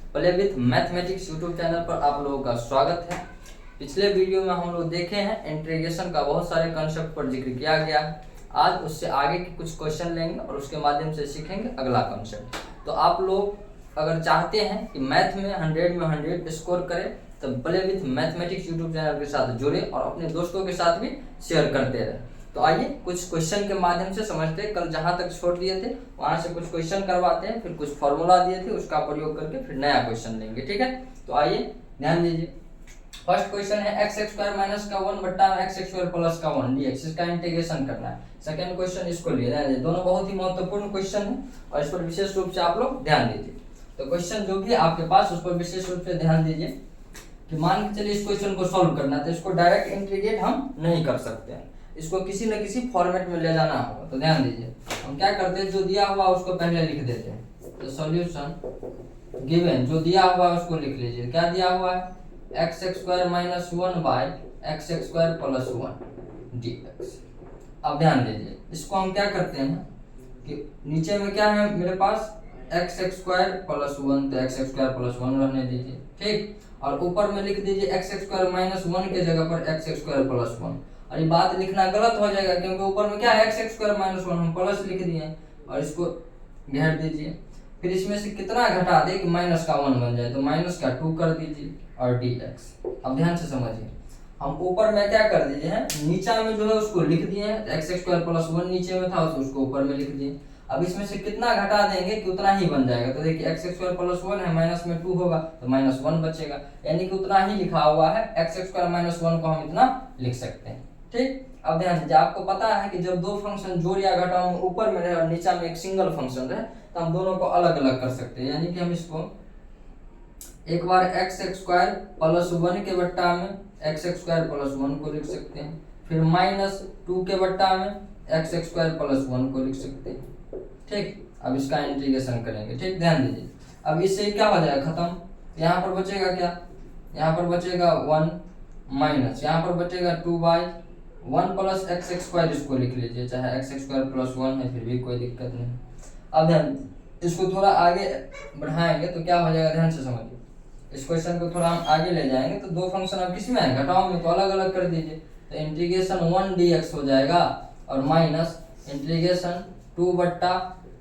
Play with mathematics YouTube channel पर आप लोगों का स्वागत है। पिछले वीडियो में हम लोग देखे हैं इंटीग्रेशन का बहुत सारे कॉन्सेप्ट पर जिक्र किया गया है। आज उससे आगे के कुछ क्वेश्चन लेंगे और उसके माध्यम से सीखेंगे अगला कॉन्सेप्ट। तो आप लोग अगर चाहते हैं कि मैथ में 100 में 100 स्कोर करें तो play with mathematics YouTube channel के साथ जुड़े और अपने दोस्तों के साथ भी शेयर करते रहे। तो आइए कुछ क्वेश्चन के माध्यम से समझते हैं। कल जहां तक छोड़ दिए थे वहां से कुछ क्वेश्चन करवाते हैं, फिर कुछ फॉर्मूला दिए थे उसका प्रयोग करके फिर नया क्वेश्चन लेंगे। ठीक है, तो आइए ध्यान दीजिए। फर्स्ट क्वेश्चन है एक्स एक्स स्क्वायर माइनस का 1 बट्टा एक्स एक्स स्क्वायर प्लस का 1 dx, इसका इंटीग्रेशन करना है। सेकंड क्वेश्चन इसको लिए ध्यान दीजिए, दोनों बहुत ही महत्वपूर्ण क्वेश्चन है और इस पर विशेष रूप से आप लोग ध्यान दीजिए। तो क्वेश्चन जो भी आपके पास उस पर विशेष रूप से ध्यान दीजिए कि मान के चलिए इस क्वेश्चन को सॉल्व करना है तो इसको डायरेक्ट इंटीग्रेट हम नहीं कर सकते हैं, इसको किसी न किसी फॉर्मेट में ले जाना होगा। तो ध्यान दीजिए, हम क्या करते हैं, जो दिया हुआ उसको पहले लिख देते हैं। तो सॉल्यूशन गिवन जो दिया हुआ है उसको लिख लीजिए। क्या दिया हुआ है, x x square minus 1 by x x square plus 1 dx। अब ध्यान दीजिए, इसको हम क्या करते हैं कि नीचे में क्या है मेरे पास एक्स एक्स स्क्वायर प्लस 1, तो एक्स एक्स स्क्वायर प्लस 1 रहने दीजिए। ठीक, और ऊपर में लिख दीजिए एक्स एक्स स्क्वायर माइनस 1 के जगह पर एक्स एक्स स्क्वायर प्लस 1। और ये बात लिखना गलत हो जाएगा क्योंकि ऊपर में क्या है एक्स एक्स स्क्वायर माइनस 1 हम प्लस लिख दिए और इसको घेर दीजिए। फिर इसमें से कितना घटा दे कि माइनस का 1 बन जाए, तो माइनस का 2 कर दीजिए और dx। अब ध्यान से समझिए, हम ऊपर में क्या कर दीजिए हैं, नीचा में जो है उसको लिख दिए हैं, एक्स एक्स स्क्वायर प्लस 1 नीचे में था उसको ऊपर में लिख दिए। अब इसमें से कितना घटा देंगे कि उतना ही बन जाएगा। तो देखिए एक्स एक्स स्क्वायर प्लस 1 है, माइनस में 2 होगा तो माइनस 1 बचेगा, यानी कि उतना ही लिखा हुआ है। एक्स एक्स स्क्वायर माइनस 1 को हम इतना लिख सकते हैं। ठीक, अब ध्यान दीजिए, आपको पता है कि जब दो फंक्शन जोड़ या घटाव में ऊपर में रहे और नीचा में एक सिंगल फंक्शन रहे तो हम दोनों को अलग अलग कर सकते हैं। यानी कि हम इसको एक बार एक्स एक्स स्क्वायर प्लस 1 के बट्टा में एक्स एक्स स्क्वायर प्लस 1 को लिख सकते हैं, फिर माइनस 2 के बट्टा में एक्स एक्स स्क्वायर प्लस 1 को लिख सकते हैं। ठीक, अब इसका इंटीग्रेशन करेंगे। ठीक, ध्यान दीजिए, अब इससे क्या हो जाएगा खत्म। यहाँ पर बचेगा क्या, यहाँ पर बचेगा 1 माइनस यहाँ पर बचेगा 2 by 1 plus x x square, इसको लिख लीजिए, चाहे एक्स एक्स स्क्वायर प्लस 1 है फिर भी कोई दिक्कत नहीं। अब ध्यान, इसको थोड़ा आगे बढ़ाएंगे तो क्या हो जाएगा, ध्यान से समझिए। इस क्वेश्चन को थोड़ा हम आगे ले जाएंगे तो दो फंक्शन अब किसमें है, घटाव में, तो अलग अलग कर दीजिए। तो इंटीग्रेशन 1 dx हो जाएगा और माइनस इंटीग्रेशन 2 बट्टा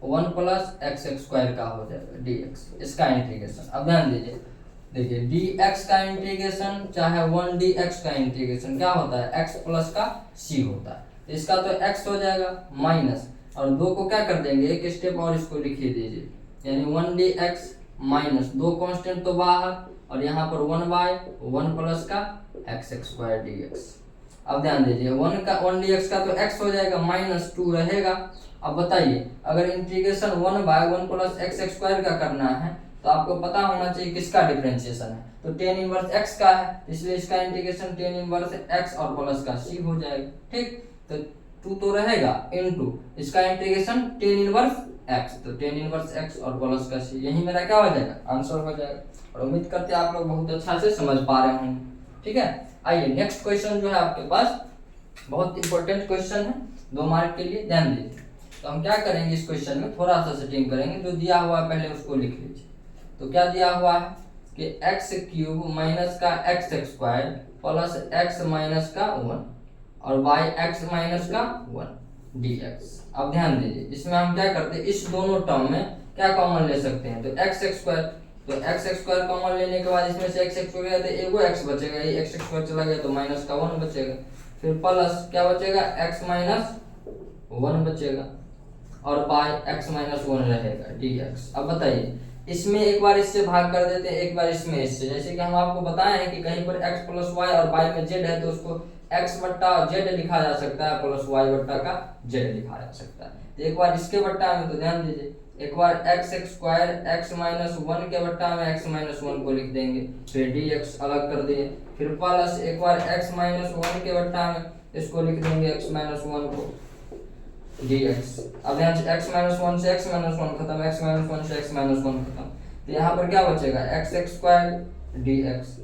1 प्लस एक्स एक्स स्क्वायर का हो जाएगा dx, इसका इंटीग्रेशन। अब ध्यान दीजिए, देखिए dx का इंटीग्रेशन चाहे 1 dx का इंटीग्रेशन क्या होता है, x प्लस का c होता है। इसका तो x हो जाएगा माइनस और 2 को क्या कर देंगे एक स्टेप और इसको लिखिए दीजिए, यानी 1 dx माइनस 2 कांस्टेंट तो बाहर और यहाँ पर 1 बाय 1 प्लस का एक्स एक्स स्क्वायर dx। अब ध्यान दीजिए 1 dx का तो x हो जाएगा, माइनस 2 रहेगा। अब बताइए अगर integration 1 by 1 plus x x square का करना है तो आपको पता होना चाहिए किसका डिफरेंशिएशन है, तो tan इनवर्स x का है, इसलिए इसका इंटीग्रेशन tan इनवर्स x और प्लस का c हो जाएगा। ठीक, तो 2 तो रहेगा इनटू इसका इंटीग्रेशन tan इनवर्स x, तो tan इनवर्स x और प्लस का c, यही मेरा क्या हो जाएगा, आंसर हो जाएगा। और उम्मीद करते हैं आप लोग बहुत अच्छा से समझ पा रहे होंगे। ठीक है, आइए नेक्स्ट क्वेश्चन जो है आपके पास बहुत इंपॉर्टेंट क्वेश्चन है 2 मार्क के लिए, ध्यान दीजिए। तो हम क्या करेंगे, इस क्वेश्चन में थोड़ा सा सेटिंग करेंगे, जो दिया हुआ है पहले उसको लिख लीजिए। तो क्या दिया हुआ है कि एक्स क्यूब माइनस का x x square plus x minus का 1 और वाई एक्स माइनस का 1 dx। अब ध्यान दीजिए, इसमें हम क्या करते हैं, इस दोनों टर्म में क्या कॉमन ले सकते हैं, तो एक्स एक्स स्क्वायर, तो एक्स एक्स स्क्वायर कॉमन लेने के बाद इसमें से एक्स एक्स हो गया तो एगो एक्स बचेगा, ये एक्स एक्स स्क्वायर चला गया तो माइनस का 1 बचेगा, फिर प्लस क्या बचेगा एक्स माइनस 1 बचेगा और बाय एक्स माइनस 1 रहेगा dx। अब बताइए इसमें एक बार इससे भाग कर देते हैं, एक बार इसमें इससे, जैसे कि हम आपको बताए हैं कि कहीं पर x प्लस वाई और बाई में z है तो उसको x बट्टा z लिखा जा सकता है, प्लस y बट्टा का z लिखा जा सकता है। तो एक बार इसके बट्टा में, तो ध्यान दीजिए, एक बार x x square x minus 1 के बट्टा में एक्स माइनस 1 को लिख देंगे, फिर dx अलग कर दिए, फिर प्लस एक बार एक्स माइनस 1 के बट्टा में इसको लिख देंगे एक्स माइनस 1 को dx। अब यहाँ से x माइनस 1 से x माइनस 1 खत्म, x माइनस 1 से x माइनस 1 खत्म, तो यहाँ पर क्या बचेगा एक्स एक्स स्क्वायर dx,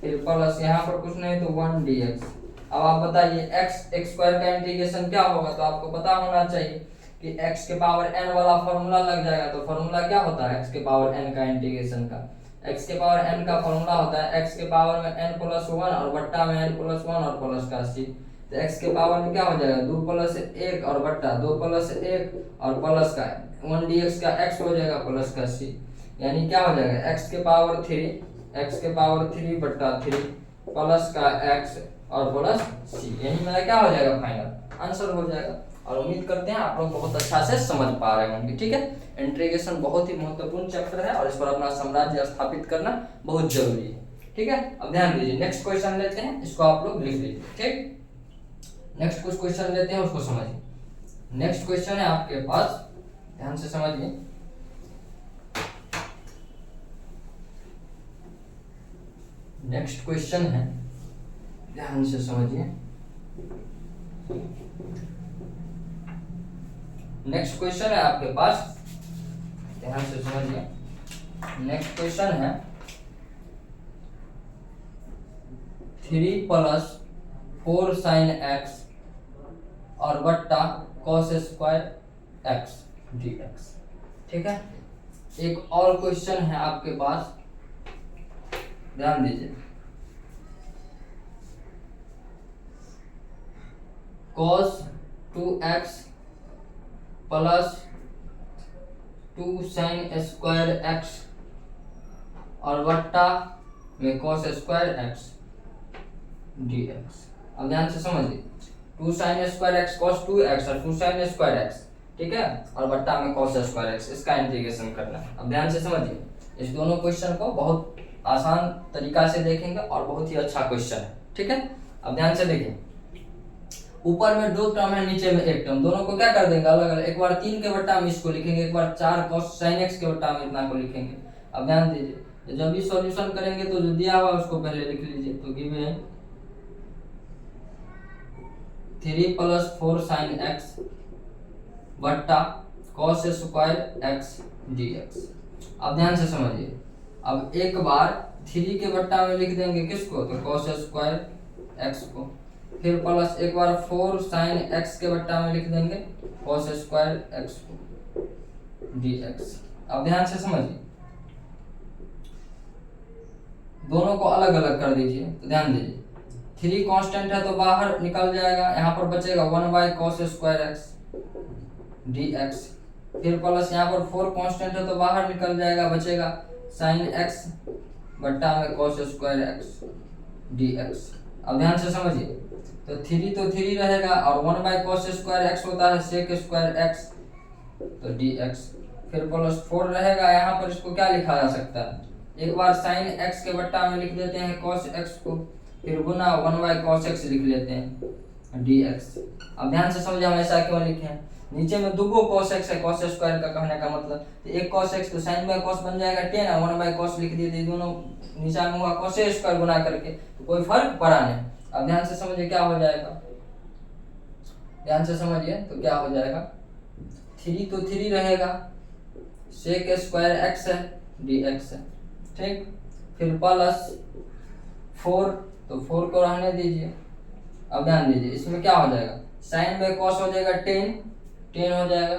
फिर प्लस यहाँ पर कुछ नहीं तो 1 dx। अब आप बताइए x एक्स स्क्वायर का इंटीग्रेशन क्या होगा, तो आपको पता होना चाहिए कि x के पावर n वाला फॉर्मूला लग जाएगा। तो फॉर्मूला क्या होता है x के पावर n का इंटीग्रेशन का, एक्स के पावर एन का फॉर्मूला होता है एक्स के पावर में एन प्लस वन और बट्टा में एन प्लस वन और प्लस का सी। तो एक्स के पावर में क्या हो जाएगा 2 प्लस 1 और बट्टा 2 प्लस 1 और प्लस का 1 dx का x हो जाएगा प्लस का c, यानी क्या हो जाएगा x के पावर 3 बट्टा 3 प्लस का x और प्लस c, यही मेरा क्या हो जाएगा फाइनल आंसर हो जाएगा। और उम्मीद करते हैं आप लोग बहुत अच्छा से समझ पा रहे होंगे। ठीक है, इंटीग्रेशन बहुत ही महत्वपूर्ण चैप्टर है और इस पर अपना साम्राज्य स्थापित करना बहुत जरूरी है। ठीक है, अब ध्यान दीजिए नेक्स्ट क्वेश्चन लेते हैं, इसको आप लोग लिख लीजिए। ठीक, नेक्स्ट कुछ क्वेश्चन लेते हैं उसको समझिए। नेक्स्ट क्वेश्चन है आपके पास, ध्यान से समझिए। नेक्स्ट क्वेश्चन है, ध्यान से समझिए। नेक्स्ट क्वेश्चन है आपके पास, ध्यान से समझिए। नेक्स्ट क्वेश्चन है 3 + 4 sin x और बट्टा cos स्क्वायर x dx। ठीक है, एक और क्वेश्चन है आपके पास, ध्यान दीजिए। cos 2x + 2 sin square x और बट्टा में cos स्क्वायर x dx। अब ध्यान से समझिए, 2 sin square x cos 2x और 2 sin स्क्वायर x, ठीक है, और बट्टा में cos स्क्वायर x, इसका इंटीग्रेशन करना है। अब ध्यान से समझिए, इस दोनों क्वेश्चन को बहुत आसान तरीका से देखेंगे और बहुत ही अच्छा क्वेश्चन है। ठीक है, अब ध्यान से देखिए, ऊपर में 2 टर्म है, नीचे में 1 टर्म, दोनों को क्या कर देंगे अलग अलग। एक बार 3 के बट्टा में इसको लिखेंगे, एक बार 4 cos sin x के बट्टा में इतना को लिखेंगे। अब ध्यान दीजिए, जब भी सॉल्यूशन करेंगे तो जो दिया हुआ उसको पहले लिख लीजिए। तो गिवन 3 + 4 sin x बट्टा cos स्क्वायर x dx। अब ध्यान से समझिए, अब एक बार 3 के बट्टा में लिख देंगे किसको, तो cos स्क्वायर x को, फिर प्लस एक बार 4 sin x के बट्टा में लिख देंगे cos स्क्वायर x को dx। अब ध्यान से समझिए, दोनों को अलग अलग कर दीजिए। तो ध्यान दीजिए, 3 कांस्टेंट है तो बाहर निकल जाएगा, यहाँ पर बचेगा 1/cos स्क्वायर x dx। फिर प्लस यहाँ पर 4 कांस्टेंट है तो बाहर निकल जाएगा, बचेगा sin x बट्टा में cos स्क्वायर x dx। अब ध्यान से समझिए, तो 3 तो 3 रहेगा और 1/cos स्क्वायर x होता है sec स्क्वायर x, तो dx। फिर प्लस 4 रहेगा, यहाँ पर इसको क्या लिखा जा सकता है, एक बार sin x के बट्टा में लिख देते हैं cos x को, फिर गुना 1/cos x लिख लेते हैं dx। अब ध्यान से समझिए, हम ऐसा क्यों लिखे हैं, नीचे में 2 cos x है, cos स्क्वायर का कहने का मतलब, तो एक cos x तो sin बाय cos बन जाएगा 10 और 1/cos लिख दिए, दोनों नीचे में हुआ cos स्क्वायर गुना करके, तो कोई फर्क पड़ा नहीं। अब ध्यान से समझिए क्या हो जाएगा, ध्यान से समझिए तो क्या हो जाएगा, 3 तो 3 रहेगा, sec स्क्वायर x है dx है, ठीक। फिर प्लस 4, तो 4 को रहने दीजिए। अब ध्यान दीजिए, इसमें क्या हो जाएगा, sin बाय cos हो जाएगा 10 हो जाएगा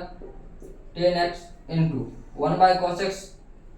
10x इंटू 1/cos x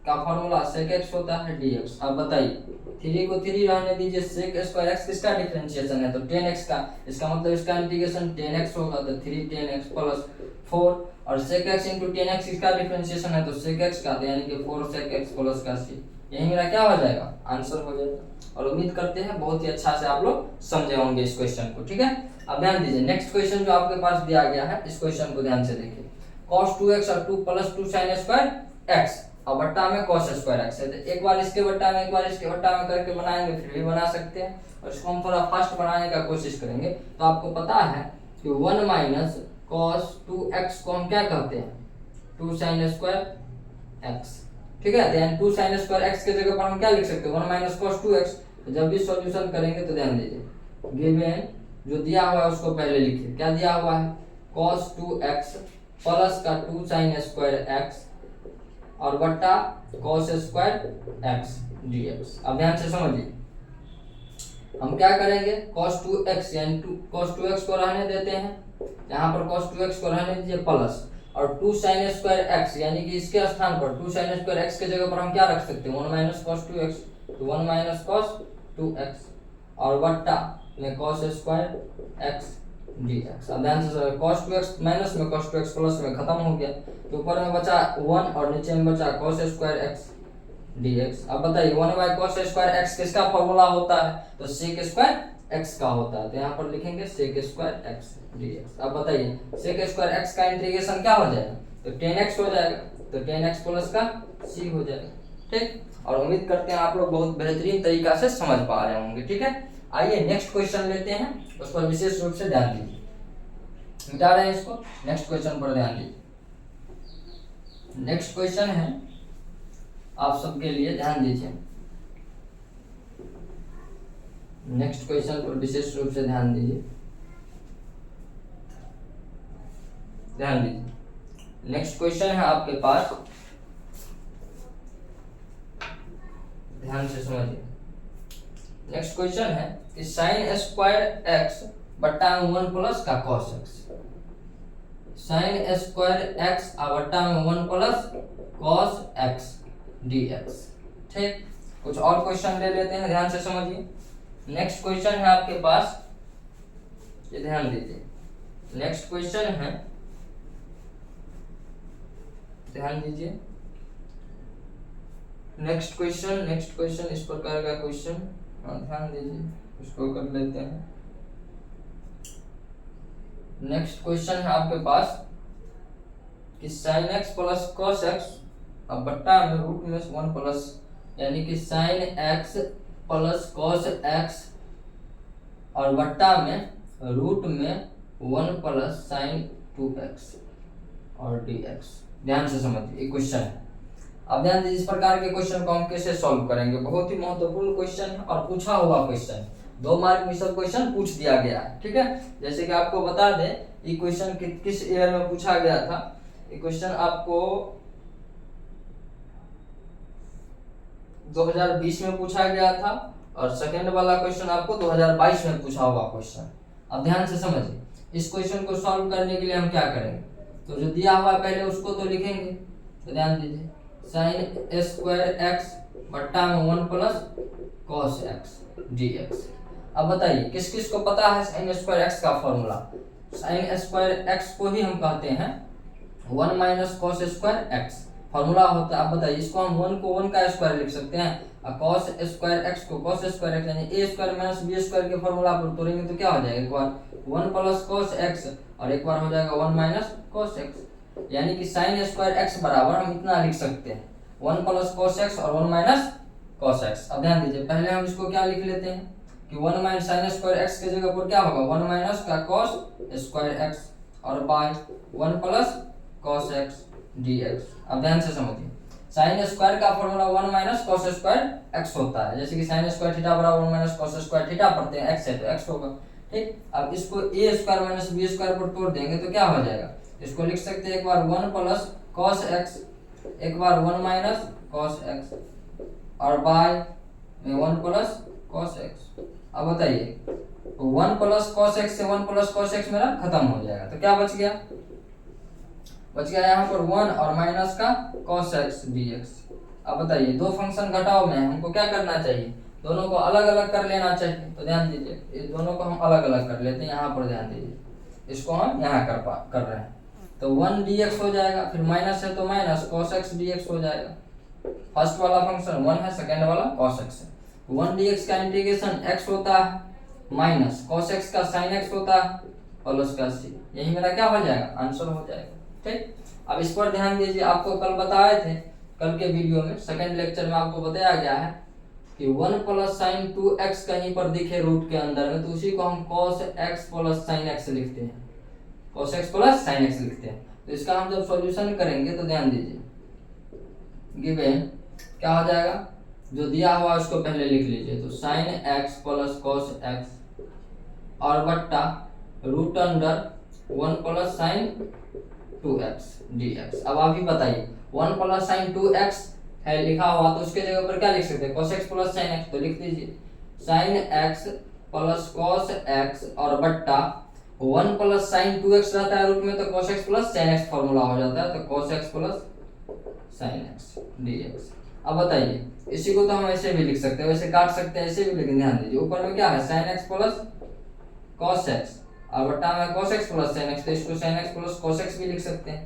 का फॉर्मूला sec x होता है dx। अब बताइए, 3 को 3 रहने दीजिए, sec स्क्वायर x किसका डिफरेंशिएशन है, तो 10x का, इसका मतलब इसका इंटीग्रेशन 10x होगा, तो 3 10x प्लस 4 और sec x इंटू 10x इसका डिफरेंशिएशन है, तो sec x का, यानी कि 4 sec x प्लस का c, यही मेरा क्या हो जाएगा आंसर हो जाएगा। और उम्मीद करते हैं बहुत ही अच्छा से आप लोग समझे होंगे इस क्वेश्चन को। ठीक है, अब ध्यान दीजिए, नेक्स्ट क्वेश्चन जो आपके पास दिया गया है, इस क्वेश्चन को ध्यान से देखिए। cos 2x और 2 + 2 sin स्क्वायर x और बट्टा में cos स्क्वायर x है, तो एक बार इसके बट्टा में एक बार इसके बट्टा में करके बनाएंगे, फिर भी बना सकते हैं, और इसको हम थोड़ा फास्ट बनाने का कोशिश करेंगे। तो आपको पता है कि 1 - cos 2x को हम क्या कहते हैं, 2 sin स्क्वायर x। ठीक है, देन 2 sin स्क्वायर x के जगह पर हम क्या लिख सकते हैं, 1 - cos 2x। तो जब भी सॉल्यूशन करेंगे तो ध्यान दीजिए, गिवन जो दिया हुआ है उसको पहले लिखिए। क्या दिया हुआ है, cos 2x प्लस का 2 sin स्क्वायर x और बट्टा cos स्क्वायर x dx। अब ध्यान से समझिए, हम क्या करेंगे, cos 2x यानी cos 2x को रहने देते हैं, यहाँ पर cos 2x को रहने दीजिए प्लस, और 2 sin स्क्वायर एक्स, यानी कि इसके स्थान पर 2 sin स्क्वायर एक्स के जगह पर हम क्या रख सकते हैं 1 माइनस कॉस 2x, तो 1 माइनस कॉस 2x और बट्टा में कॉस स्क्वायर एक्स dx। अब ध्यान से cos 2x माइनस में cos 2x प्लस में खत्म हो गया, तो ऊपर में बचा 1 और नीचे में बचा cos स्क्वायर x dx। अब बताइए 1 बाय cos स्क्वायर x किसका फॉर्मूला होता है, तो sec स्क्वायर x का होता है, तो यहाँ पर लिखेंगे sec स्क्वायर x dx। अब बताइए sec स्क्वायर x का इंटीग्रेशन क्या हो जाएगा, तो 10x हो जाएगा, तो 10x प्लस का c हो जाएगा। ठीक, और उम्मीद करते हैं आप लोग बहुत बेहतरीन तरीका से समझ पा रहे होंगे। ठीक है, आइए नेक्स्ट क्वेश्चन लेते हैं, उस पर विशेष रूप से ध्यान दीजिए। मिटा रहे हैं इसको, नेक्स्ट क्वेश्चन पर ध्यान दीजिए। नेक्स्ट क्वेश्चन है आप सबके लिए, ध्यान दीजिए। नेक्स्ट क्वेश्चन पर विशेष रूप से ध्यान दीजिए, ध्यान दीजिए। नेक्स्ट क्वेश्चन है आपके पास, ध्यान से समझिए। नेक्स्ट क्वेश्चन है कि साइन स्क्वायर एक्स बट्टा में 1 प्लस का cos x, sine square x बट्टा में 1 प्लस कॉस एक्स dx। ठीक, कुछ और क्वेश्चन ले लेते हैं, ध्यान से समझिए। नेक्स्ट क्वेश्चन है आपके पास, ये ध्यान दीजिए। नेक्स्ट क्वेश्चन है, ध्यान दीजिए। नेक्स्ट क्वेश्चन इस प्रकार का क्वेश्चन, ध्यान दीजिए, उसको कर लेते हैं। नेक्स्ट क्वेश्चन है आपके पास कि sine x plus cos x अब बट्टा में रूट में 1 प्लस, यानी कि sine x plus cos x और बट्टा में रूट में 1 प्लस साइन 2x और dx। ध्यान से समझिए, ये क्वेश्चन है। अब ध्यान दीजिए, इस प्रकार के क्वेश्चन को हम कैसे सॉल्व करेंगे, बहुत ही महत्वपूर्ण क्वेश्चन है और पूछा हुआ क्वेश्चन, 2 मार्क में सब क्वेश्चन पूछ दिया गया है। ठीक है, जैसे कि आपको बता दें ये क्वेश्चन किस ईयर में पूछा गया था। ये क्वेश्चन आपको 2020 में पूछा गया था और सेकंड वाला क्वेश्चन आपको 2022 में पूछा हुआ क्वेश्चन। अब ध्यान से समझिए, इस क्वेश्चन को सॉल्व करने के लिए हम क्या करेंगे, तो जो दिया हुआ है पहले उसको तो लिखेंगे। तो ध्यान दीजिए, साइन स्क्वायर एक्स बट्टा में 1 प्लस कॉस एक्स dx। अब बताइए किस किस को पता है साइन स्क्वायर एक्स का फॉर्मूला, साइन स्क्वायर एक्स को ही हम कहते हैं 1 minus cos square x formula होता है। अब बताइए इसको हम 1 को 1 का स्क्वायर लिख सकते हैं और कॉस स्क्वायर एक्स को कॉस स्क्वायर एक्स यानी a square minus b square के फॉर्मूला पर तोड़ेंगे तो क्या हो जाएगा, एक बार 1 प्लस कॉस एक्स और एक बार हो जाएगा 1 माइनस कॉस एक्स, यानी कि साइन स्क्वायर एक्स बराबर हम इतना लिख सकते हैं 1 प्लस कॉस एक्स और 1 माइनस कॉस एक्स। अब ध्यान दीजिए, पहले हम इसको क्या लिख लेते हैं कि 1 माइनस साइन स्क्वायर एक्स के जगह पर क्या होगा 1 माइनस का कॉस स्क्वायर एक्स और by 1 plus cos x dx। अब ध्यान से समझिए, साइन स्क्वायर का formula 1 minus cos square x होता है, जैसे कि साइन स्क्वायर थीटा बराबर 1 माइनस कॉस स्क्वायर थीटा पढ़ते हैं, एक्स है तो एक्स होगा। ठीक, अब इसको a square minus b square पर तोड़ देंगे तो क्या हो जाएगा, इसको लिख सकते हैं एक बार 1 प्लस कॉस एक्स, एक बार 1 माइनस कॉस एक्स और बाय में 1 प्लस कॉस एक्स। अब बताइए 1 प्लस कॉस एक्स से 1 प्लस कॉस एक्स मेरा खत्म हो जाएगा, तो क्या बच गया, बच गया यहाँ पर 1 और माइनस का cos x dx। अब बताइए दो फंक्शन घटाओ में हमको क्या करना चाहिए, दोनों को अलग अलग कर लेना चाहिए। तो ध्यान दीजिए, इस दोनों को हम अलग अलग कर लेते हैं, यहाँ पर ध्यान दीजिए, इसको हम यहाँ कर रहे हैं तो 1 dx हो जाएगा, फिर माइनस है तो माइनस cos x dx हो जाएगा। फर्स्ट वाला फंक्शन 1 है, सेकेंड वाला cos x है। 1 dx का इंटीग्रेशन x होता है माइनस cos x का sin x होता है प्लस का c, यही मेरा क्या हो जाएगा, आंसर हो जाएगा। ठीक, अब इस पर ध्यान दीजिए, आपको कल बताए थे, कल के वीडियो में सेकंड लेक्चर में आपको बताया गया है कि 1 प्लस साइन 2x कहीं पर दिखे रूट के अंदर में तो उसी को हम cos x plus sin x लिखते हैं, cos x plus sin x लिखते हैं। तो इसका हम जब सॉल्यूशन करेंगे तो ध्यान दीजिए, गिवन क्या हो जाएगा, जो दिया हुआ उसको पहले लिख लीजिए, तो sin x प्लस cos x और बट्टा root under 1 plus sine 2x dx। अब आप ही बताइए 1 प्लस साइन 2x है लिखा हुआ तो उसके जगह पर क्या लिख सकते हैं, cos x plus sin x, तो लिख दीजिए sin x प्लस cos x और बट्टा 1 प्लस साइन 2x रहता है रूट में, तो cos x plus sin x formula हो जाता है, तो cos x plus sin x dx। अब बताइए, इसी को तो हम ऐसे भी लिख सकते हैं, वैसे काट सकते हैं, ऐसे भी, लेकिन ध्यान दीजिए ऊपर में क्या है sin x प्लस cos x और बटा में cos x plus sin x, तो इसको sin x प्लस cos x भी लिख सकते हैं,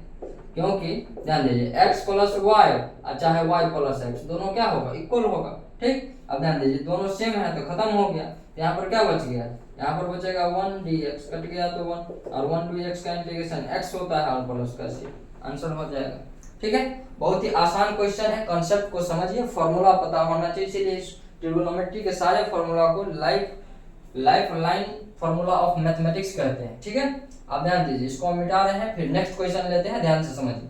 क्योंकि ध्यान दीजिए x प्लस y और चाहे y प्लस x दोनों क्या होगा, इक्वल होगा। ठीक, अब ध्यान दीजिए दोनों सेम है तो खत्म हो गया। यहाँ पर क्या बच गया, यहाँ पर बचेगा 1 dx, कट गया तो 1, और 1 dx का इंटीग्रेशन x होता है और प्लस का c, आंसर हो जाएगा। ठीक है, बहुत ही आसान क्वेश्चन है, कॉन्सेप्ट को समझिए, फॉर्मूला पता होना चाहिए, इसीलिए ट्रिगोनोमेट्री के सारे फॉर्मूला को life line formula of mathematics कहते हैं। ठीक है, अब ध्यान दीजिए, इसको हम मिटा रहे हैं, फिर नेक्स्ट क्वेश्चन लेते हैं, ध्यान से समझिए।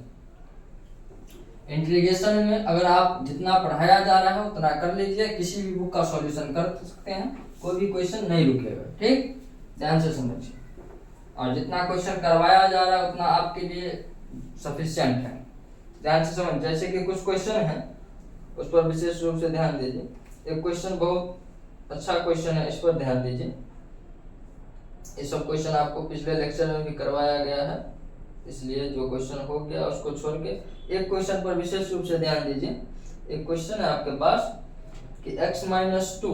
इंटीग्रेशन में अगर आप जितना पढ़ाया जा रहा है उतना कर लीजिए, किसी भी बुक का सॉल्यूशन कर सकते हैं, कोई भी क्वेश्चन नहीं रुकेगा। ठीक, ध्यान से समझिए, और जितना क्वेश्चन करवाया जा रहा है उतना आपके लिए सफिशिएंट है। ध्यान से समझ, जैसे कि कुछ क्वेश्चन है उस पर विशेष रूप से ध्यान दीजिए। एक क्वेश्चन बहुत अच्छा क्वेश्चन है, इस पर ध्यान दीजिए। ये सब क्वेश्चन आपको पिछले लेक्चर में भी करवाया गया है, इसलिए जो क्वेश्चन हो गया उसको छोड़ के एक क्वेश्चन पर विशेष रूप से ध्यान दीजिए। एक क्वेश्चन है आपके पास कि x माइनस 2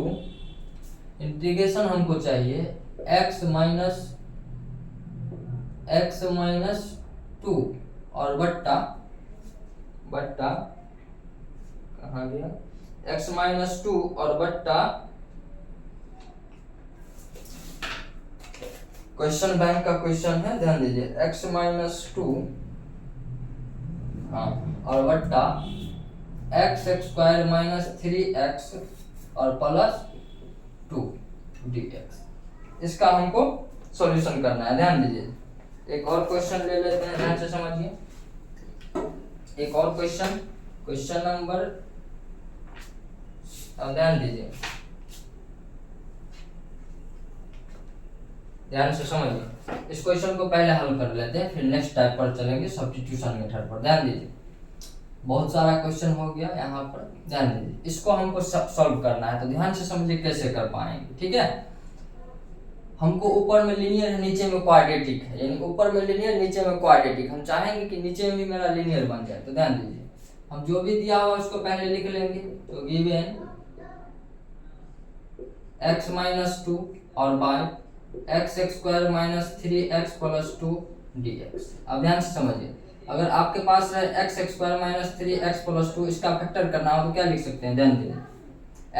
इंटीग्रेशन हमको चाहिए x माइनस 2 और बट्टा कहाँ गया, x माइनस 2 और बट्टा क्वेश्चन बैंक का क्वेश्चन है, ध्यान दीजिए x माइनस 2 और बट्टा x स्क्वायर माइनस 3x और प्लस 2 dx। इसका हमको सॉल्यूशन करना है, ध्यान दीजिए। एक और क्वेश्चन ले लेते हैं, ध्यान से समझिए। एक और क्वेश्चन नंबर, ध्यान दीजिए, ध्यान से समझिए। इस क्वेश्चन को पहले हल कर लेते हैं, फिर नेक्स्ट टाइप पर चलेंगे, सब्स्टिट्यूशन मेथड पर। ध्यान दीजिए, बहुत सारा क्वेश्चन हो गया यहाँ पर, ध्यान दीजिए। इसको हमको सॉल्व करना है, तो ध्यान से समझिए कैसे कर पाएंगे। ठीक है, हमको ऊपर में लीनियर है, नीचे में क्वाड्रेटिक है, यानी ऊपर में लीनियर नीचे में क्वाड्रेटिक। हम चाहेंगे कि नीचे में भी मेरा लीनियर बन जाए, तो ध्यान दीजिए हम जो भी दिया हुआ उसको पहले लिख लेंगे। तो गिवन x माइनस 2 और by x square minus 3x plus 2 dx। अब ध्यान से समझिए, अगर आपके पास है x square minus 3x plus 2, इसका फैक्टर करना हो तो क्या लिख सकते हैं, ध्यान दीजिए।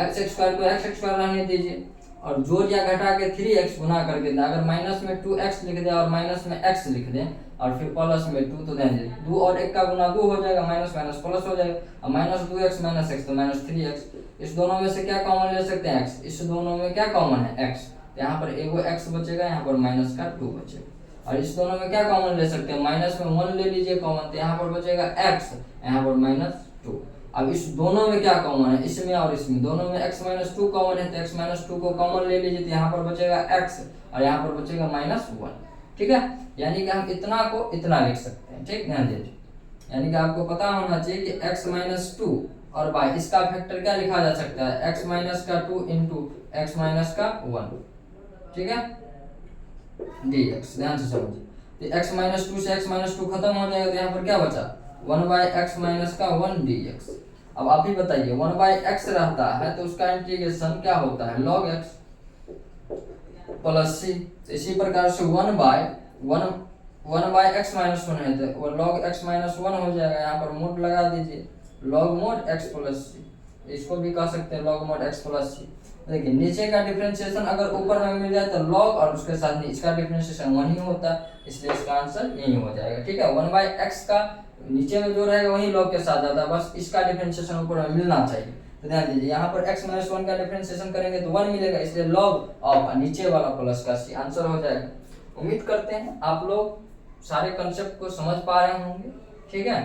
x स्क्वायर को x स्क्वायर रहने दीजिए और जोड़ या घटा के 3x गुना करके दें। अगर माइनस में 2x लिख दें और माइनस में x लिख दें और फिर प्लस में 2, तो ध्यान दीजिए 2 और 1 का गुना 2 हो जाएगा, माइनस माइनस प्लस हो जाएगा, और माइनस 2x माइनस x तो माइनस 3x। इस दोनों में से क्या कॉमन ले सकते हैं, x। इस दोनों में क्या कॉमन है, x, तो यहाँ पर एगो x बचेगा, यहाँ पर माइनस का 2 बचेगा। और इस दोनों में क्या कॉमन ले सकते हैं, माइनस में 1 ले लीजिए कॉमन, तो यहाँ पर बचेगा x, यहाँ पर माइनस 2। अब इस दोनों में क्या कॉमन है, इसमें और इसमें, दोनों में x माइनस 2 कॉमन है, तो x माइनस 2 को कॉमन ले लीजिए, तो यहाँ पर बचेगा x और यहाँ पर बचेगा माइनस 1। ठीक है, यानी कि हम इतना को इतना लिख सकते हैं। ठीक, ध्यान दीजिए, यानी कि आपको पता होना चाहिए कि x माइनस 2 और बाय इसका फैक्टर क्या लिखा जा सकता है, x माइनस का 2 इंटू x माइनस का 1। ठीक है, dx। ध्यान से समझिए, तो x माइनस 2 से x माइनस 2 खत्म हो जाएगा, तो यहाँ पर क्या बचा, 1 बाय x माइनस का 1 dx। अब आप ही बताइए, 1 बाय x रहता है तो उसका इंटीग्रेशन क्या होता है, log x प्लस c। इसी प्रकार से 1 बाय x माइनस 1 है तो वो log x माइनस 1 हो जाएगा, यहाँ पर मोड लगा दीजिए, log mod x plus c। इसको भी कह सकते हैं log mod x plus c। देखिए नीचे का डिफरेंशिएशन अगर ऊपर में मिल जाए तो log और उसके साथ इसका डिफरेंशिएशन 1 ही होता है, इसलिए इसका आंसर यही हो जाएगा। ठीक है, 1 बाय x का नीचे में जो रहेगा वही log के साथ जाता है, बस इसका डिफरेंशिएशन ऊपर में मिलना चाहिए। तो ध्यान दीजिए, यहाँ पर x माइनस 1 का डिफरेंशिएशन करेंगे तो 1 मिलेगा, इसलिए log ऑफ नीचे वाला प्लस का c, आंसर हो जाएगा। उम्मीद करते हैं आप लोग सारे कंसेप्ट को समझ पा रहे होंगे। ठीक है,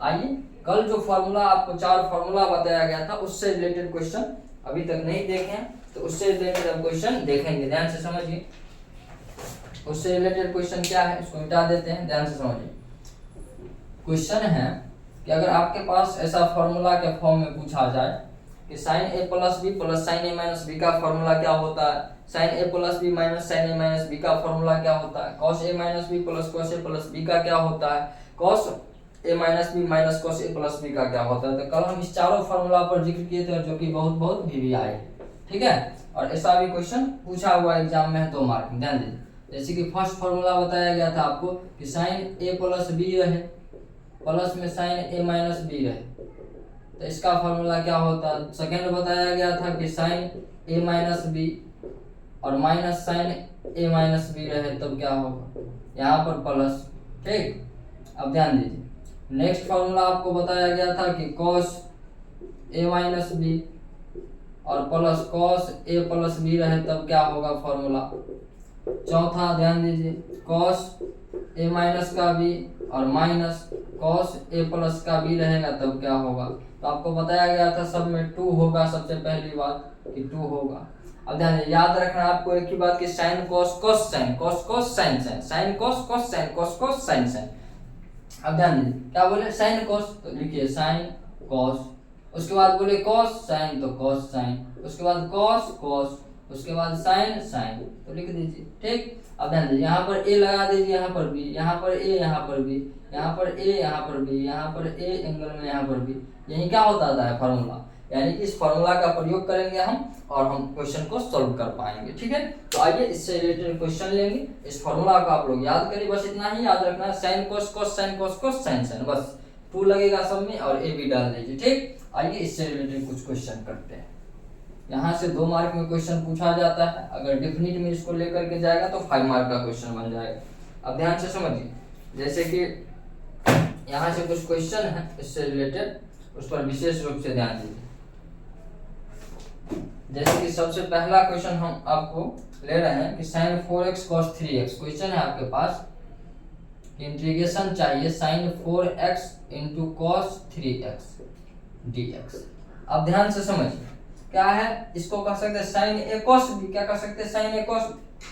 आइए कल जो फॉर्मूला आपको 4 फॉर्मूला बताया गया था उससे रिलेटेड क्वेश्चन अभी तक नहीं देखे हैं, तो उससे रिलेटेड हम क्वेश्चन देखेंगे। ध्यान से समझिए, उससे रिलेटेड क्वेश्चन क्या है इसको मिटा देते हैं। ध्यान से समझिए, क्वेश्चन है कि अगर आपके पास ऐसा फॉर्मूला के फॉर्म में पूछा जाए कि साइन ए प्लस बी प्लस साइन ए माइनस बी का फॉर्मूला क्या होता है, साइन ए प्लस बी माइनस साइन ए माइनस बी का फॉर्मूला क्या होता है, cos A minus B plus cos A plus B का क्या होता है, cos A minus B minus cos A plus B का क्या होता है। तो कल हम इस चारों फॉर्मूला पर जिक्र किए थे जो कि बहुत बहुत भी आए, ठीक है। और ऐसा भी क्वेश्चन पूछा हुआ एग्जाम में है 2 मार्क में, ध्यान दीजिए। जैसे कि फर्स्ट फॉर्मूला बताया गया था आपको कि साइन ए प्लस बी रहे प्लस में साइन ए माइनस बी रहे, तो इसका फॉर्मूला क्या होता है। सेकेंड बताया गया था कि साइन ए माइनस बी और माइनस साइन ए माइनस बी रहे तब क्या होगा, यहाँ पर प्लस, ठीक। अब ध्यान दीजिए, नेक्स्ट फॉर्मूला आपको बताया गया था कि कॉस ए माइनस बी और plus cos A plus B रहे तब क्या होगा फॉर्मूला। चौथा ध्यान दीजिए, कॉस ए माइनस का बी और माइनस कॉस ए प्लस का बी रहेगा तब क्या होगा। तो आपको बताया गया था सब में 2 होगा, सबसे पहली बात कि 2 होगा। अब ध्यान याद रखना आपको एक ही बात कि sine cos cos sine cos cos sine sine sine cos cos sine cos cos sine sine. अब ध्यान दीजिए क्या बोले, साइन कॉस तो लिखिए साइन कॉस, उसके बाद बोले कॉस साइन तो कॉस साइन, उसके बाद कॉस कॉस, उसके बाद साइन साइन, तो लिख दीजिए, ठीक। अब ध्यान दीजिए यहाँ पर ए लगा दीजिए, यहाँ पर बी, यहाँ पर ए, यहाँ पर बी, यहाँ पर ए, यहाँ पर बी, यहाँ पर ए एंगल में यहाँ पर बी, यही क्या होता है फॉर्मूला। यानी कि इस फॉर्मूला का प्रयोग करेंगे हम और हम क्वेश्चन को सॉल्व कर पाएंगे, ठीक है। तो आइए इससे रिलेटेड क्वेश्चन लेंगे। इस फॉर्मूला को आप लोग याद करिए, बस इतना ही याद रखना है, sine cos cos sine cos cos sine sine, बस 2 लगेगा सब में और ए भी डाल दीजिए, ठीक। आइए इससे रिलेटेड कुछ क्वेश्चन करते हैं। यहाँ से 2 मार्क में क्वेश्चन पूछा जाता है, अगर डेफिनेट में इसको लेकर के जाएगा तो 5 मार्क का क्वेश्चन बन जाएगा। अब ध्यान से समझिए, जैसे कि यहाँ से कुछ क्वेश्चन है इससे रिलेटेड, उस पर विशेष रूप से ध्यान दीजिए। जैसे कि सबसे पहला क्वेश्चन हम आपको ले रहे हैं कि sign 4x cos 3x, question है आपके पास इंटीग्रेशन चाहिए sine 4x into cos 3x dx। अब ध्यान से समझिए क्या है, इसको कह सकते हैं साइन ए कॉस बी, क्या कह सकते हैं साइन ए कॉस।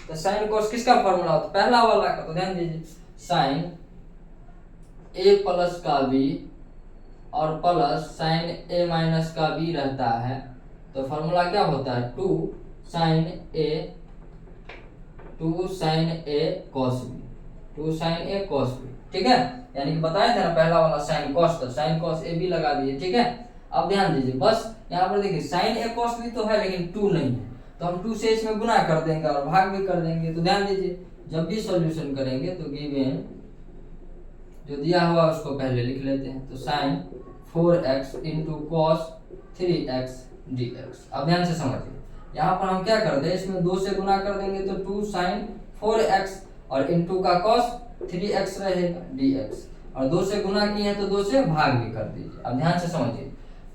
तो साइन कॉस किसका फॉर्मूला होता है, पहला वाला का, तो ध्यान दीजिए साइन ए प्लस का बी और प्लस साइन ए माइनस का बी रहता है, तो फॉर्मूला क्या होता है 2 साइन ए कॉस बी, 2 साइन ए कॉस बी, ठीक है। यानी कि बताए थे ना पहला वाला साइन कॉस, तो साइन कॉस ए बी लगा दिए, ठीक है। अब ध्यान दीजिए, बस यहाँ पर देखिए साइन ए कॉस बी तो है लेकिन 2 नहीं है, तो हम 2 से इसमें गुना कर देंगे और भाग भी कर देंगे। तो ध्यान दीजिए जब भी सॉल्यूशन करेंगे तो गिवन जो दिया हुआ उसको पहले लिख लेते हैं, तो sign 4x into cos 3x dx। अब ध्यान से समझिए, यहाँ पर हम क्या करते हैं, इसमें 2 से गुना कर देंगे तो 2 साइन 4x और इंटू का कॉस 3x रहेगा dx, और 2 से गुना किए हैं तो 2 से भाग भी कर दीजिए। अब ध्यान से समझिए,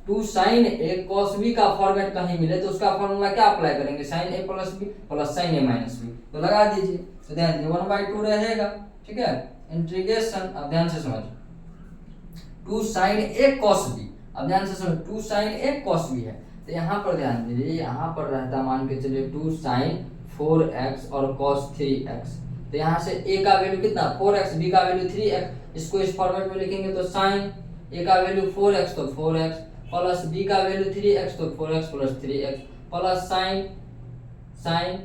2 साइन ए कॉस बी का फॉर्मेट कहीं मिले तो उसका फॉर्मूला क्या अप्लाई करेंगे, साइन ए प्लस बी प्लस साइन ए माइनस बी, तो लगा दीजिए। तो ध्यान दीजिए 1/2 रहेगा, ठीक है, इंटीग्रेशन। अब ध्यान से समझिए 2 साइन ए कॉस बी, अब ध्यान से समझिए 2 साइन ए कॉस बी है, तो यहाँ पर ध्यान दीजिए, यहाँ पर रहता मान के चलिए 2 साइन 4x और cos 3x, तो यहाँ से a का वैल्यू कितना 4x, b का वैल्यू 3x, इसको इस फॉर्मेट में लिखेंगे तो साइन a का वैल्यू 4x तो 4x प्लस b का वैल्यू 3x तो 4x plus 3x plus sign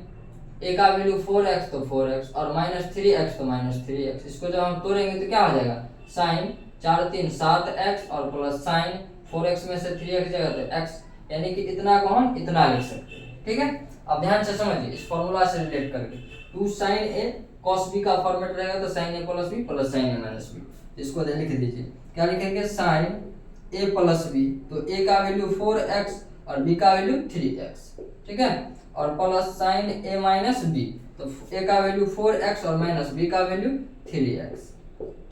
a का वैल्यू 4x तो 4x और माइनस 3x तो माइनस 3x। इसको जब हम तोड़ेंगे तो क्या हो जाएगा, साइन 4 3 7x और प्लस साइन 4x में से 3x जाएगा तो x, यानी कि इतना को हम इतना लिख सकते हैं, ठीक है। अब ध्यान से समझिए इस फॉर्मूला से रिलेट करके 2 साइन ए कॉस बी का फॉर्मेट रहेगा तो साइन ए प्लस बी प्लस साइन ए माइनस बी, इसको लिख दीजिए। क्या लिखेंगे, साइन ए प्लस बी, तो ए का वैल्यू 4x और बी का वैल्यू 3x, ठीक है, और प्लस साइन ए माइनस बी, तो ए का वैल्यू 4x और माइनस बी का वैल्यू 3x,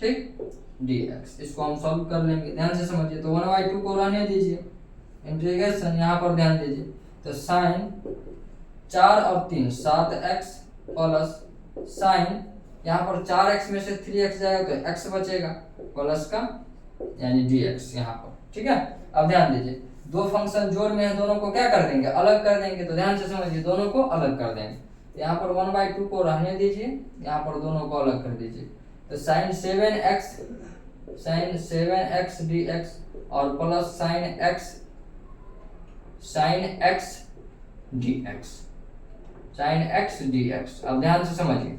ठीक, dx। इसको हम सॉल्व कर लेंगे, ध्यान से समझिए। तो 1/2 को रहने दीजिए, इंटीग्रेशन यहाँ पर ध्यान दीजिए, तो साइन 4 और 3 7x प्लस साइन यहाँ पर 4x में से 3x जाएगा तो x बचेगा प्लस का यानी dx यहाँ पर, ठीक है। अब ध्यान दीजिए 2 फंक्शन जोड़ में है, दोनों को क्या कर देंगे, अलग कर देंगे, तो ध्यान से समझिए दोनों को अलग कर देंगे। यहाँ पर 1/2 को रहने दीजिए, यहाँ पर दोनों को अलग कर दीजिए, तो साइन 7x dx और plus sign x sine x D x, sine x D x. अब ध्यान से समझिए,